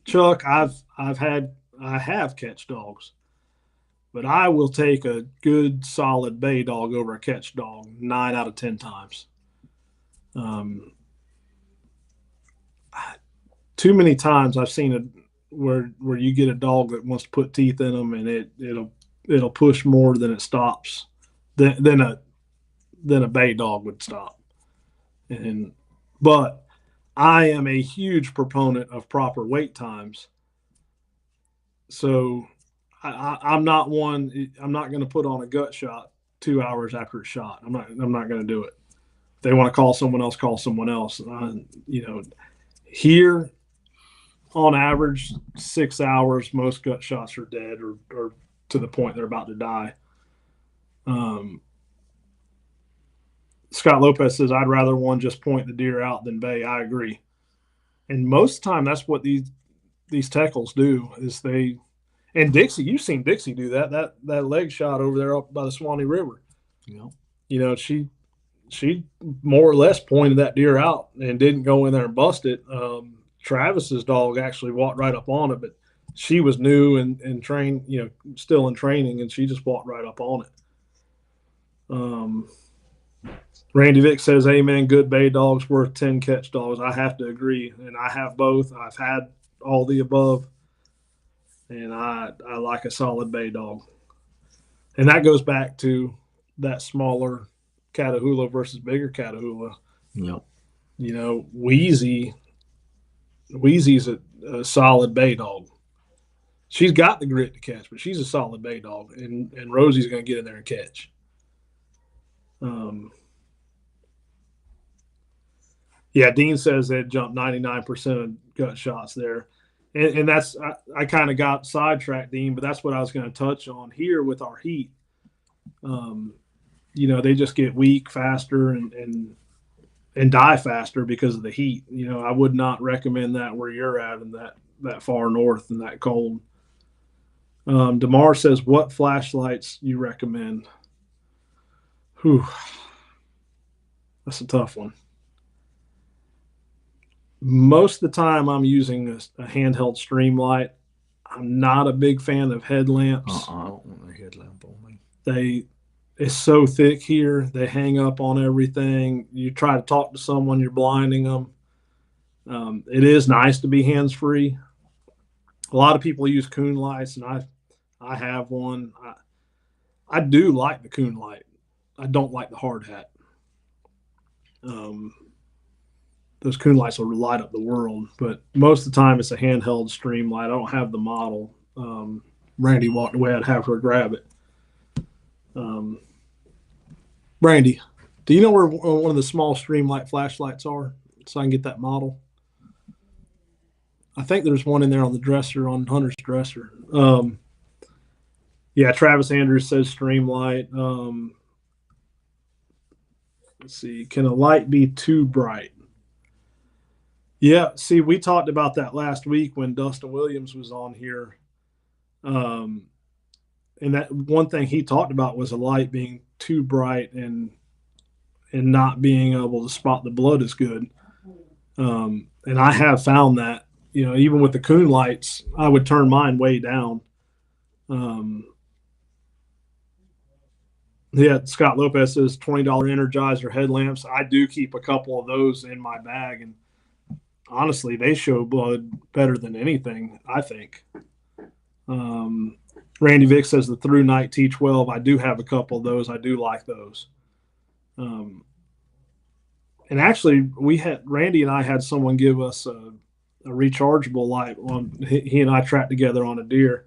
Chuck, I have catch dogs, but I will take a good solid bay dog over a catch dog 9 out of 10 times. Um, Too many times I've seen it where you get a dog that wants to put teeth in them and it'll push more than it stops than a bay dog would stop. And but I am a huge proponent of proper wait times. So I'm not one. I'm not going to put on a gut shot 2 hours after a shot. I'm not going to do it. If they want to call someone else, call someone else. Here on average 6 hours, most gut shots are dead or to the point they're about to die. Um, Scott Lopez says I'd rather one just point the deer out than bay. I agree, and most of the time that's what these tackles do is they. And Dixie, you've seen Dixie do that leg shot over there up by the Swanee River. Yeah. She more or less pointed that deer out and didn't go in there and bust it. Travis's dog actually walked right up on it, but she was new and trained, still in training, and she just walked right up on it. Um, Randy Vick says, "Amen. Good bay dogs worth 10 catch dogs." I have to agree, and I have both. I've had all the above, and I like a solid bay dog, and that goes back to that smaller Catahoula versus bigger Catahoula. Yep. Wheezy's a solid bay dog. She's got the grit to catch, but she's a solid bay dog, and Rosie's going to get in there and catch. Yeah, Dean says they jumped 99% of gut shots there. And that's, I kind of got sidetracked, Dean, but that's what I was going to touch on here with our heat. They just get weak faster and die faster because of the heat. I would not recommend that where you're at in that far north and that cold. Damar says, what flashlights you recommend? Whew. That's a tough one. Most of the time, I'm using a handheld stream light. I'm not a big fan of headlamps. I don't want a headlamp on me. It's so thick here. They hang up on everything. You try to talk to someone, you're blinding them. It is nice to be hands free. A lot of people use coon lights, and I have one. I do like the coon light. I don't like the hard hat. Um, those coon lights will light up the world, but most of the time it's a handheld stream light. I don't have the model. Randy walked away. I'd have her grab it. Um, Randy, do you know where one of the small streamlight flashlights are, so I can get that model? I think there's one in there on the dresser, on Hunter's dresser. Yeah, Travis Andrews says streamlight. Let's see. Can a light be too bright? Yeah. See, we talked about that last week when Dustin Williams was on here. Um, and that one thing he talked about was a light being too bright and not being able to spot the blood as good. And I have found that, even with the coon lights, I would turn mine way down. Yeah, Scott Lopez says $20 Energizer headlamps. I do keep a couple of those in my bag, and honestly, they show blood better than anything, I think. Randy Vick says the Through Night T12. I do have a couple of those. I do like those. And actually, Randy and I had someone give us a rechargeable light. He and I tracked together on a deer.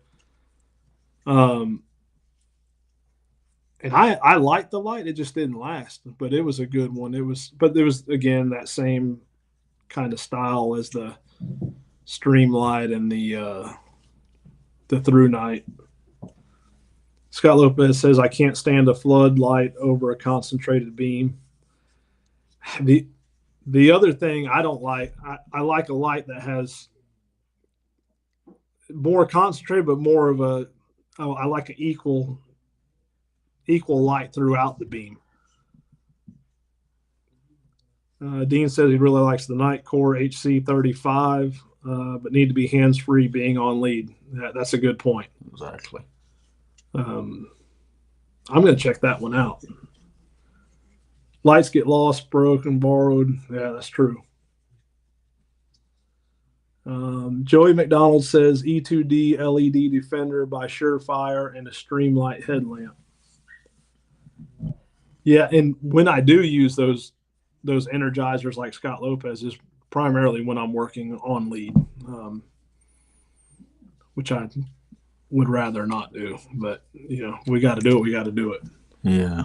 And I liked the light. It just didn't last, but it was a good one. It was again that same kind of style as the stream light and the Through Night. Scott Lopez says I can't stand a floodlight over a concentrated beam. The other thing I don't like, I like a light that has more concentrated, but more of I like an equal light throughout the beam. Dean says he really likes the Nightcore HC35, but need to be hands-free being on lead. That's a good point. Exactly. I'm going to check that one out. Lights get lost, broken, borrowed. Yeah, that's true. Joey McDonald says E2D LED Defender by Surefire and a Streamlight headlamp. Yeah, and when I do use those energizers like Scott Lopez is primarily when I'm working on lead, which I would rather not do. But we got to do it. We got to do it. Yeah,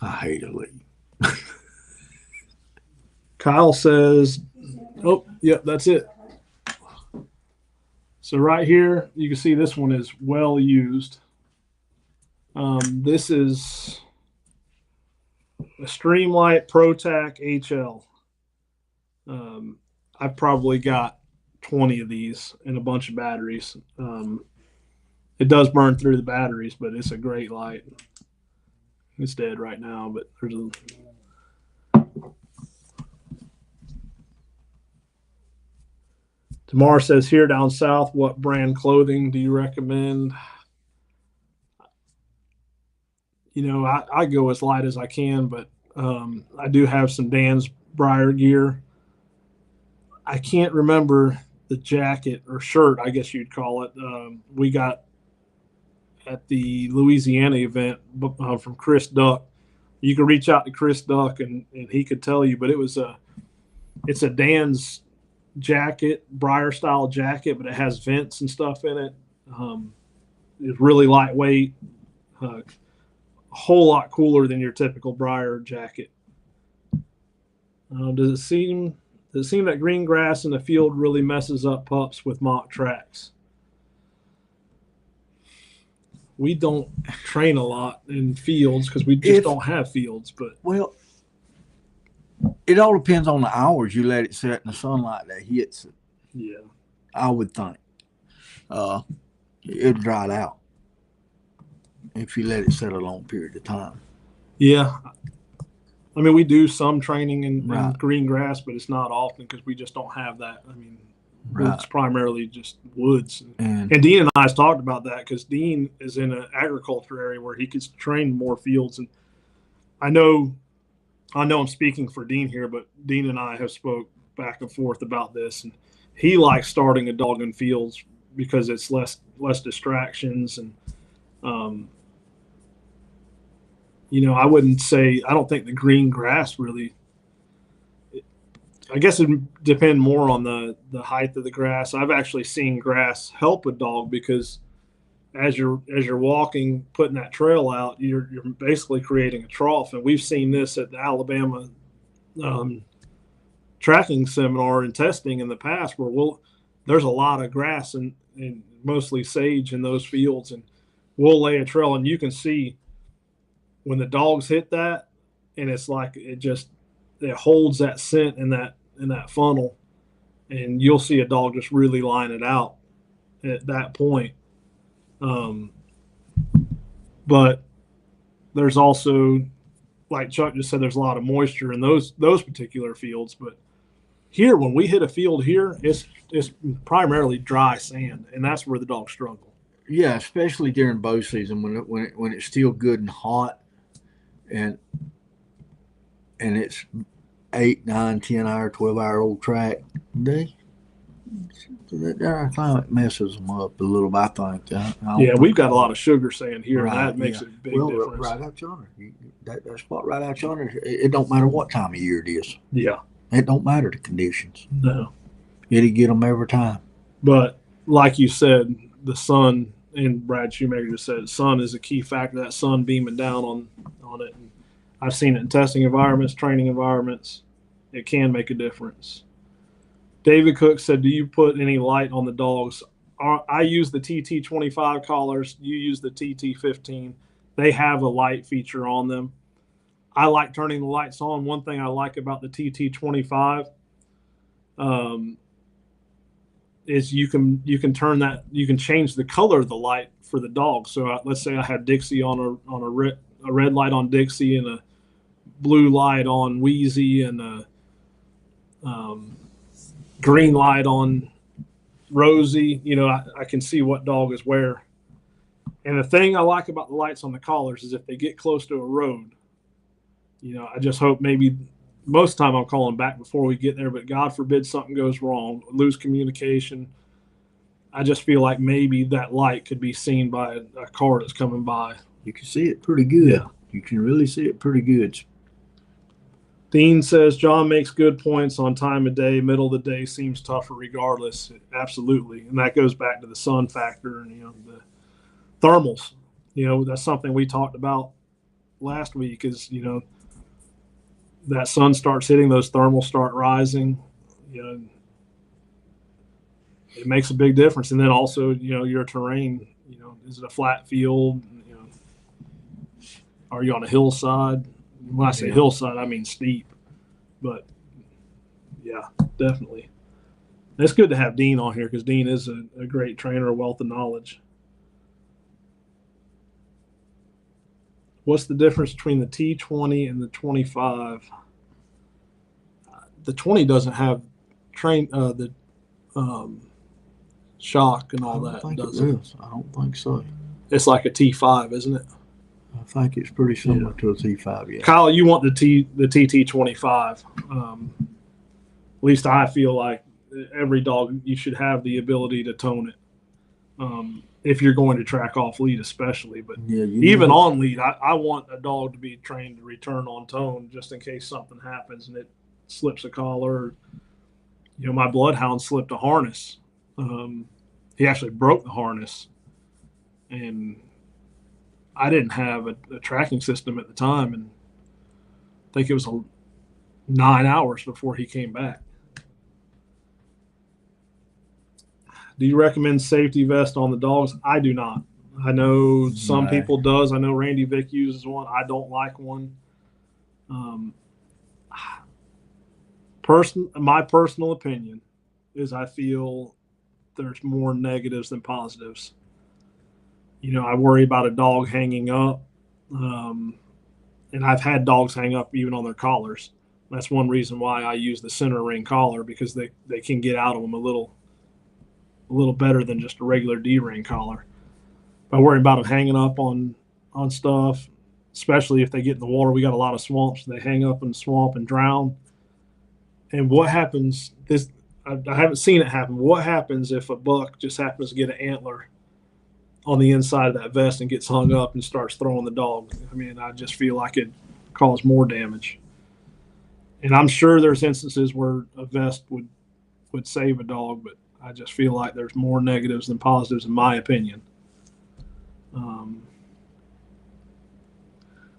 I hate a lead. Kyle says, "Oh, yep, that's it." So right here, you can see this one is well used. This is a Streamlight ProTac HL. I've probably got 20 of these and a bunch of batteries. It does burn through the batteries, but it's a great light. It's dead right now, but there's a Tamar says here down south, what brand clothing do you recommend? I go as light as I can, but I do have some Dan's Briar gear. I can't remember the jacket or shirt, I guess you'd call it. We got at the Louisiana event from Chris Duck. You can reach out to Chris Duck and he could tell you, but it's a Dan's jacket, Briar style jacket, but it has vents and stuff in it. It's really lightweight, a whole lot cooler than your typical Briar jacket. Does it seem that green grass in the field really messes up pups with mock tracks? We don't train a lot in fields because we just don't have fields. But it all depends on the hours you let it sit in the sunlight that hits it. Yeah, I would think it'll dry out if you let it sit a long period of time. Yeah, I mean, we do some training in Right. green grass, but it's not often because we just don't have that. I mean, Right. it's primarily just woods. And Dean and I have talked about that because Dean is in an agriculture area where he could train more fields. And I know I'm speaking for Dean here, but Dean and I have spoke back and forth about this, and he likes starting a dog in fields because it's less distractions. And um, I wouldn't say I don't think the green grass really. I guess it would depend more on the height of the grass. I've actually seen grass help a dog because as you're walking, putting that trail out, you're basically creating a trough, and we've seen this at the Alabama um, tracking seminar and testing in the past where there's a lot of grass and mostly sage in those fields, and we'll lay a trail, and you can see when the dogs hit that, and it's like it holds that scent in that funnel, and you'll see a dog just really line it out at that point. Um, but there's also, like Chuck just said, there's a lot of moisture in those particular fields. But here, when we hit a field here, it's primarily dry sand, and that's where the dogs struggle. yeah, especially during bow season when it's still good and hot, and it's 8, 9, 10 hour, 12 hour old track. They That climate messes them up a little bit. I think. Yeah, we've got a lot of sugar sand here, and Right. that makes Yeah. a big Well, difference. right out yonder, that spot right out yonder. It don't matter what time of year it is. Yeah, It don't matter the conditions. no. It'll get them every time. But like you said, the sun, and Brad Shoemaker just said, sun is a key factor. That sun beaming down on it. And I've seen it in testing environments, training environments. It can make a difference. David Cook said, "Do you put any light on the dogs?" I use the TT25 collars. You use the TT15. They have a light feature on them. I like turning the lights on. One thing I like about the TT25 um, is you can turn that. You can change the color of the light for the dog. So let's say I had Dixie on a red light on Dixie and a blue light on Wheezy and a green light on Rosie. I can see what dog is where. And the thing I like about the lights on the collars is if they get close to a road, I just hope maybe most of the time I'm calling back before we get there, but God forbid something goes wrong, lose communication. I just feel like maybe that light could be seen by a car that's coming by. You can see it pretty good. Yeah. You can really see it pretty good. Dean says John makes good points on time of day. Middle of the day seems tougher regardless. Absolutely. And that goes back to the sun factor and, the thermals. That's something we talked about last week is, that sun starts hitting, those thermals start rising. It makes a big difference. And then also, your terrain, is it a flat field? Are you on a hillside? When I say hillside, I mean steep. But yeah, definitely. It's good to have Dean on here because Dean is a great trainer, a wealth of knowledge. What's the difference between the T20 and the 25? The 20 doesn't have the shock and all that, does it? I don't think so. It's like a T5, isn't it? I think it's pretty similar to a T5. Yeah. Kyle, you want the TT25? At least I feel like every dog you should have the ability to tone it. If you're going to track off lead, especially, but even on lead, I want a dog to be trained to return on tone just in case something happens and it slips a collar. My bloodhound slipped a harness. He actually broke the harness, and I didn't have a tracking system at the time, and I think it was 9 hours before he came back. Do you recommend safety vest on the dogs? I do not. I know some people does. I know Randy Vick uses one. I don't like one. My personal opinion is I feel there's more negatives than positives. I worry about a dog hanging up, And I've had dogs hang up even on their collars. That's one reason why I use the center ring collar, because they can get out of them a little better than just a regular D ring collar. I worry about them hanging up on stuff, especially if they get in the water. We got a lot of swamps. They hang up in the swamp and drown. And what happens? I haven't seen it happen. What happens if a buck just happens to get an antler on the inside of that vest and gets hung up and starts throwing the dog? I mean, I just feel like it cause more damage. And I'm sure there's instances where a vest would save a dog, but I just feel like there's more negatives than positives, in my opinion.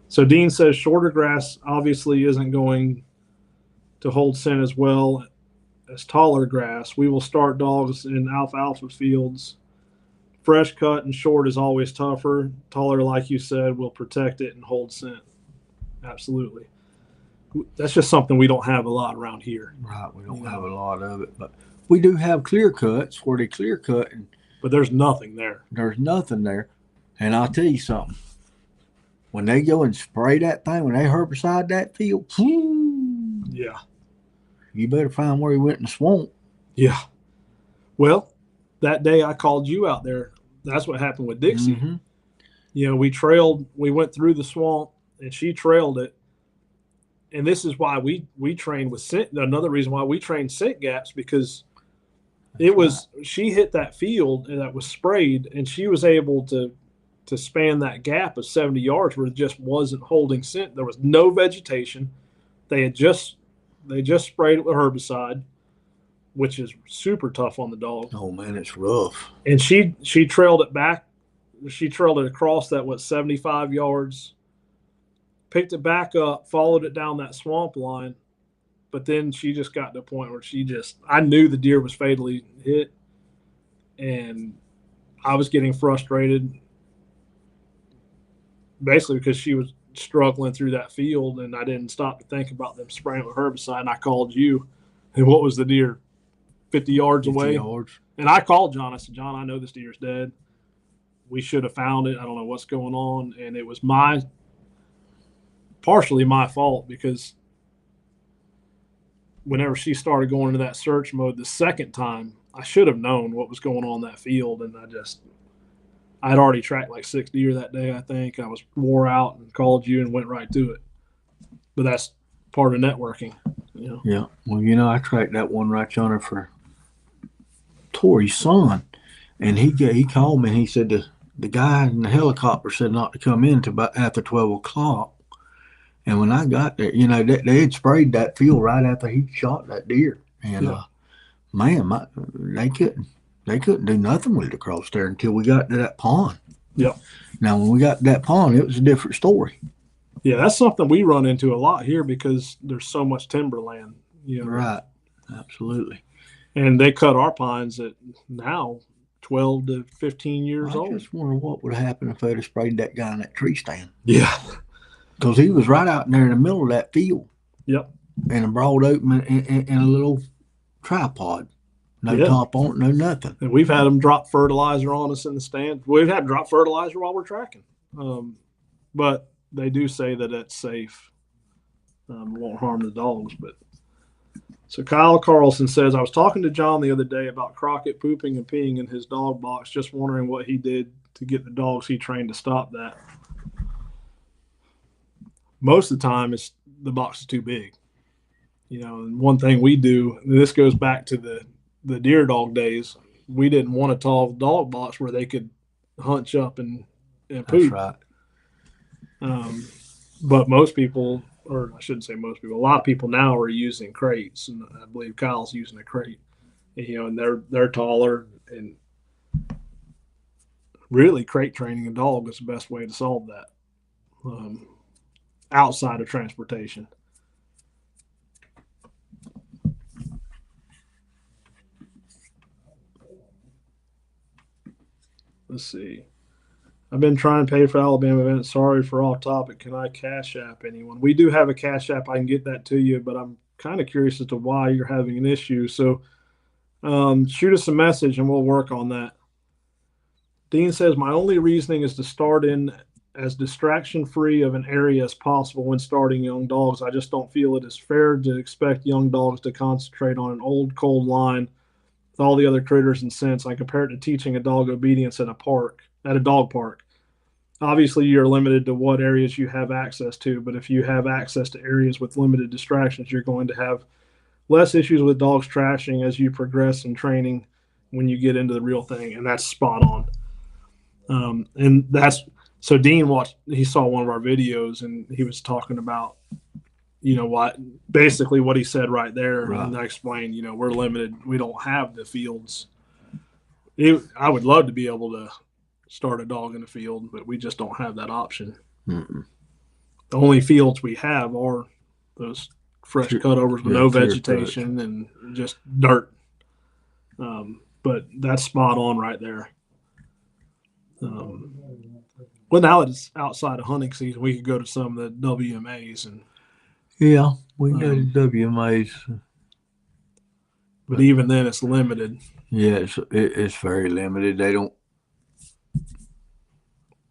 So Dean says shorter grass obviously isn't going to hold scent as well as taller grass. We will start dogs in alfalfa fields. Fresh cut and short is always tougher. Taller, like you said, will protect it and hold scent. Absolutely. That's just something we don't have a lot around here. Right, we don't have a lot of it, but we do have clear cuts where they clear cut, but there's nothing there. There's nothing there. And I'll tell you something. When they go and spray that thing, when they herbicide that field, yeah, you better find where he went in the swamp. Yeah. Well, that day I called you out there. That's what happened with Dixie. Mm-hmm. You know, we went through the swamp and she trailed it. And this is why we trained with scent. Another reason why we trained scent gaps, because she hit that field and that was sprayed, and she was able to span that gap of 70 yards where it just wasn't holding scent. There was no vegetation. They just sprayed it with herbicide, which is super tough on the dog. Oh man, it's rough. And she trailed it back. She trailed it across that 75 yards, picked it back up, followed it down that swamp line. But then she just got to a point where I knew the deer was fatally hit, and I was getting frustrated, basically because she was struggling through that field, and I didn't stop to think about them spraying with herbicide. And I called you, and what was the deer? 50 yards away. And I called John. I said, John, I know this deer's dead. We should have found it. I don't know what's going on. And it was partially my fault, because whenever she started going into that search mode the second time, I should have known what was going on in that field. And I'd already tracked like 6 deer that day, I think. I was wore out and called you and went right to it. But that's part of networking. You know? Yeah. Well, I tracked that one right yonder for Tori's son. And he called me and he said the guy in the helicopter said not to come in until about after 12 o'clock. And when I got there, they had sprayed that field right after he shot that deer. And, man, they couldn't do nothing with it across there until we got to that pond. Yep. Now, when we got to that pond, it was a different story. Yeah, that's something we run into a lot here because there's so much timberland. Right. Absolutely. And they cut our pines at now 12 to 15 years old. I just wonder what would have happened if they'd have sprayed that guy in that tree stand. Yeah. Because he was right out there in the middle of that field. Yep. And a broad open in a little tripod. No top on it, no nothing. And we've had them drop fertilizer on us in the stand. We've had drop fertilizer while we're tracking. But they do say that it's safe. Won't harm the dogs. So Kyle Carlson says, I was talking to John the other day about Crockett pooping and peeing in his dog box, just wondering what he did to get the dogs he trained to stop that. Most of the time, the box is too big. And one thing we do, and this goes back to the deer dog days, we didn't want a tall dog box where they could hunch up and poop. That's right. But most people, or I shouldn't say most people, a lot of people now are using crates, and I believe Kyle's using a crate. And they're taller, and really crate training a dog is the best way to solve that. Outside of transportation. Let's see. I've been trying to pay for Alabama events. Sorry for off topic. Can I Cash App anyone? We do have a Cash App. I can get that to you, but I'm kind of curious as to why you're having an issue. So shoot us a message and we'll work on that. Dean says, my only reasoning is to start in as distraction free of an area as possible when starting young dogs. I just don't feel it is fair to expect young dogs to concentrate on an old, cold line with all the other critters and scents. I compare it to teaching a dog obedience at a dog park. Obviously, you're limited to what areas you have access to, but if you have access to areas with limited distractions, you're going to have less issues with dogs trashing as you progress in training when you get into the real thing, and that's spot on. And that's so Dean he saw one of our videos, and he was talking about, basically what he said right there. Right. And I explained, we're limited. We don't have the fields. I would love to be able to start a dog in the field, but we just don't have that option. Mm-mm. The only fields we have are those fresh cutovers with no vegetation and just dirt. But that's spot on right there. Well, now it's outside of hunting season, we could go to some of the WMAs and we can go to WMAs, but even then it's limited. Yeah, it's very limited. They don't.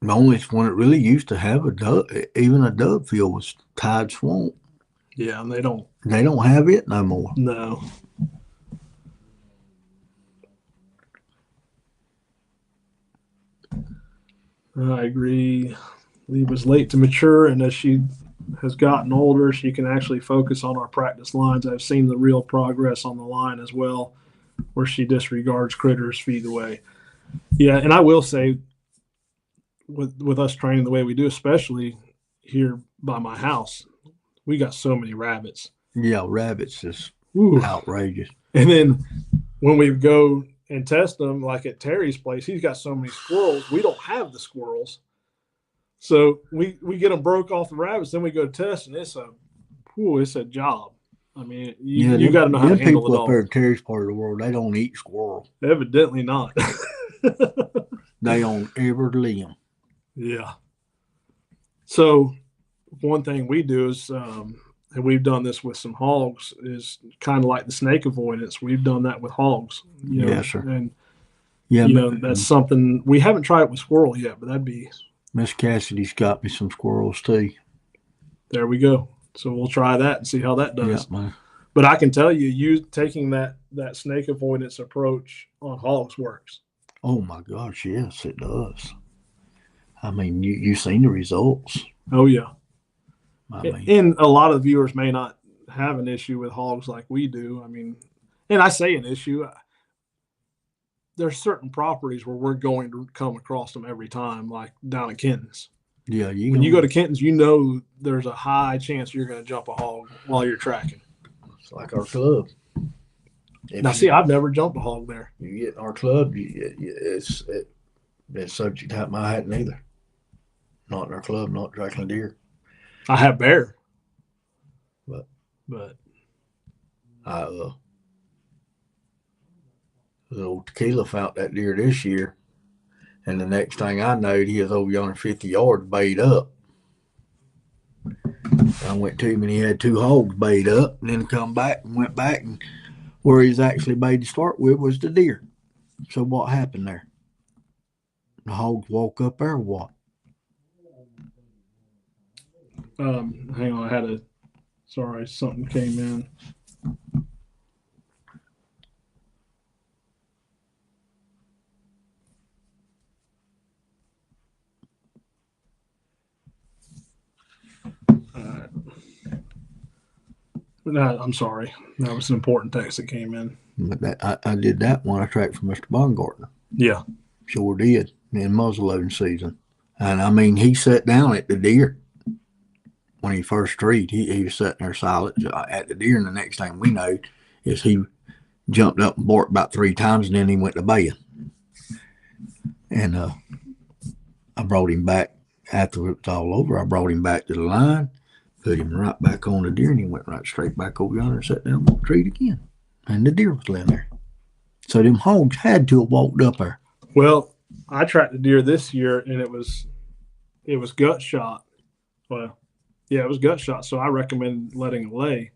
The only one that really used to have a dove field was Tide Swamp. Yeah, and they don't have it no more. No. I agree. Lee was late to mature, and as she has gotten older, she can actually focus on our practice lines. I've seen the real progress on the line as well, where she disregards critters, feed away. Yeah, and I will say, with us training the way we do, especially here by my house, we got so many rabbits. Yeah, rabbits is outrageous. And then when we go and test them, like at Terry's place, he's got so many squirrels. We don't have the squirrels. So we get them broke off the rabbits, then we go test, and it's a job. I mean, you got to know how to handle the dog. People up there in Terry's part of the world, they don't eat squirrel. Evidently not. They on every limb. Yeah. So one thing we do is, and we've done this with some hogs, is kind of like the snake avoidance. We've done that with hogs. Yes, sir. And that's something we haven't tried with squirrel yet, but that'd be. Miss Cassidy's got me some squirrels too. There we go. So we'll try that and see how that does. Yeah, but I can tell you taking that snake avoidance approach on hogs works. Oh my gosh, yes, it does. I mean, you've seen the results. Oh yeah. And a lot of viewers may not have an issue with hogs like we do. I mean, and I say an issue. There's certain properties where we're going to come across them every time, like down at Kenton's. Yeah, when you go to Kenton's, there's a high chance you're going to jump a hog while you're tracking. It's like our club. I've never jumped a hog there. You get in our club, it's subject to have my hat neither. Not in our club, not tracking a deer. I have bear, but little Tequila found that deer this year, and the next thing I knowed, he was over yonder 50 yards bayed up. I went to him and he had 2 hogs bayed up, and then went back, and where he's actually bayed to start with was the deer. So what happened there? The hogs woke up there or what? Hang on, something came in. No, I'm sorry. That was an important text that came in. But I did that one. I tracked for Mr. Baumgartner. Yeah. Sure did in muzzleloading season. And I mean, he sat down at the deer when he first treed. He was sitting there silent at the deer, and the next thing we know is he jumped up and barked about 3 times, and then he went to baying. And I brought him back after it was all over. I brought him back to the line, put him right back on the deer, and he went right straight back over yonder and sat down and treed again. And the deer was laying there. So them hogs had to have walked up there. Well, I tracked the deer this year, and it was gut shot. Well, yeah, it was gut shot. So I recommend letting it lay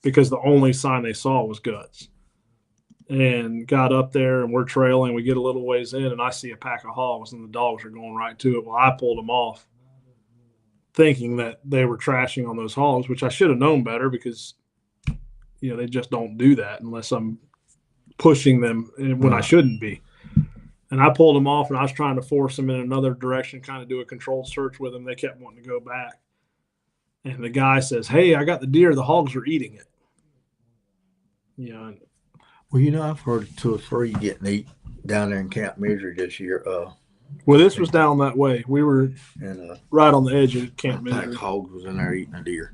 because the only sign they saw was guts. and got up there, and we're trailing. We get a little ways in, and I see a pack of hogs, and the dogs are going right to it. Well, I pulled them off, thinking that they were trashing on those hogs, which I should have known better because, they just don't do that unless I'm pushing them when I shouldn't be. And I pulled them off, and I was trying to force them in another direction, kind of do a controlled search with them. They kept wanting to go back. And the guy says, "Hey, I got the deer. The hogs are eating it." Well, I've heard of 2 or 3 getting eat down there in Camp Misery this year. Well, this was down that way. We were right on the edge of Camp pack Misery. hogs was in there eating a deer.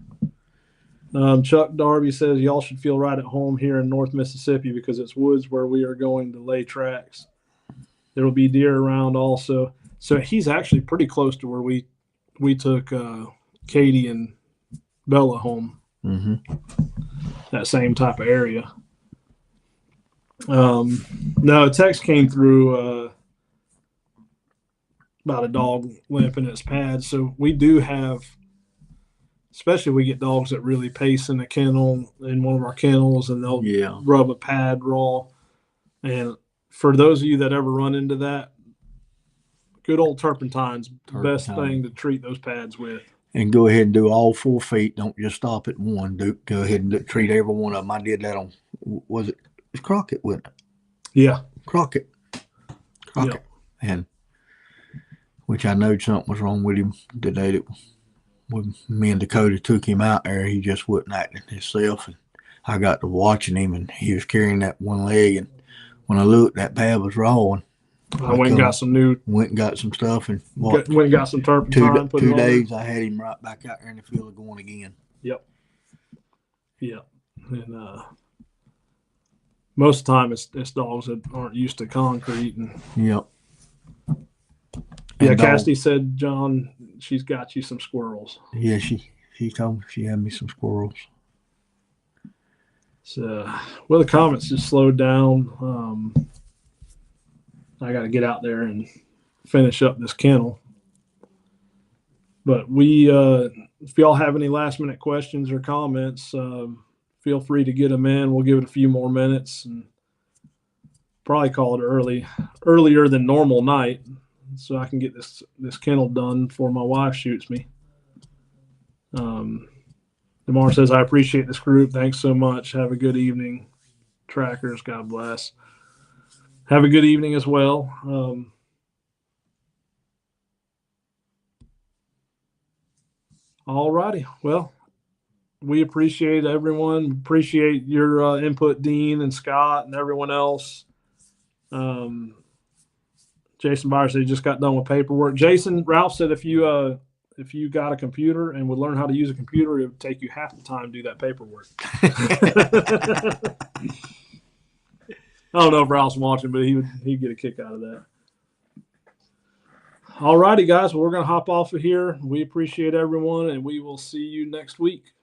Chuck Darby says, "Y'all should feel right at home here in North Mississippi because it's woods where we are going to lay tracks. There will be deer around also." So he's actually pretty close to where we took Katie and Bella home. Mm-hmm. That same type of area. No, a text came through about a dog limping its pad. So we do have, especially we get dogs that really pace in a kennel, in one of our kennels, and they'll rub a pad raw. And for those of you that ever run into that, good old turpentine's the best thing to treat those pads with. And go ahead and do all 4 feet. Don't just stop at one. Go ahead and treat every one of them. I did that on, was it Crockett, wasn't it? Yeah. Crockett. Yep. And which I know something was wrong with him the day that when me and Dakota took him out there. He just wasn't acting himself. And I got to watching him, and he was carrying that one leg. And when I looked, that pad was raw. And I went and got some stuff, and went and got some turpentine. 2 days, I had him right back out there in the field going again. Yep. And most of the time, it's dogs that aren't used to concrete. And yep. Yeah, Cassidy said, "John, she's got you some squirrels." Yeah, she told me she had me some squirrels. So, the comments just slowed down. I got to get out there and finish up this kennel. But if y'all have any last minute questions or comments, feel free to get them in. We'll give it a few more minutes and probably call it earlier than normal night, so I can get this kennel done before my wife shoots me. DeMar says, "I appreciate this group. Thanks so much. Have a good evening. Trackers, God bless." Have a good evening as well. All righty. Well, we appreciate everyone. Appreciate your input, Dean and Scott and everyone else. Jason Byers said he just got done with paperwork. Jason, Ralph said if you got a computer and would learn how to use a computer, it would take you half the time to do that paperwork. I don't know if Ralph's watching, but he'd get a kick out of that. All righty, guys. Well, we're going to hop off of here. We appreciate everyone, and we will see you next week.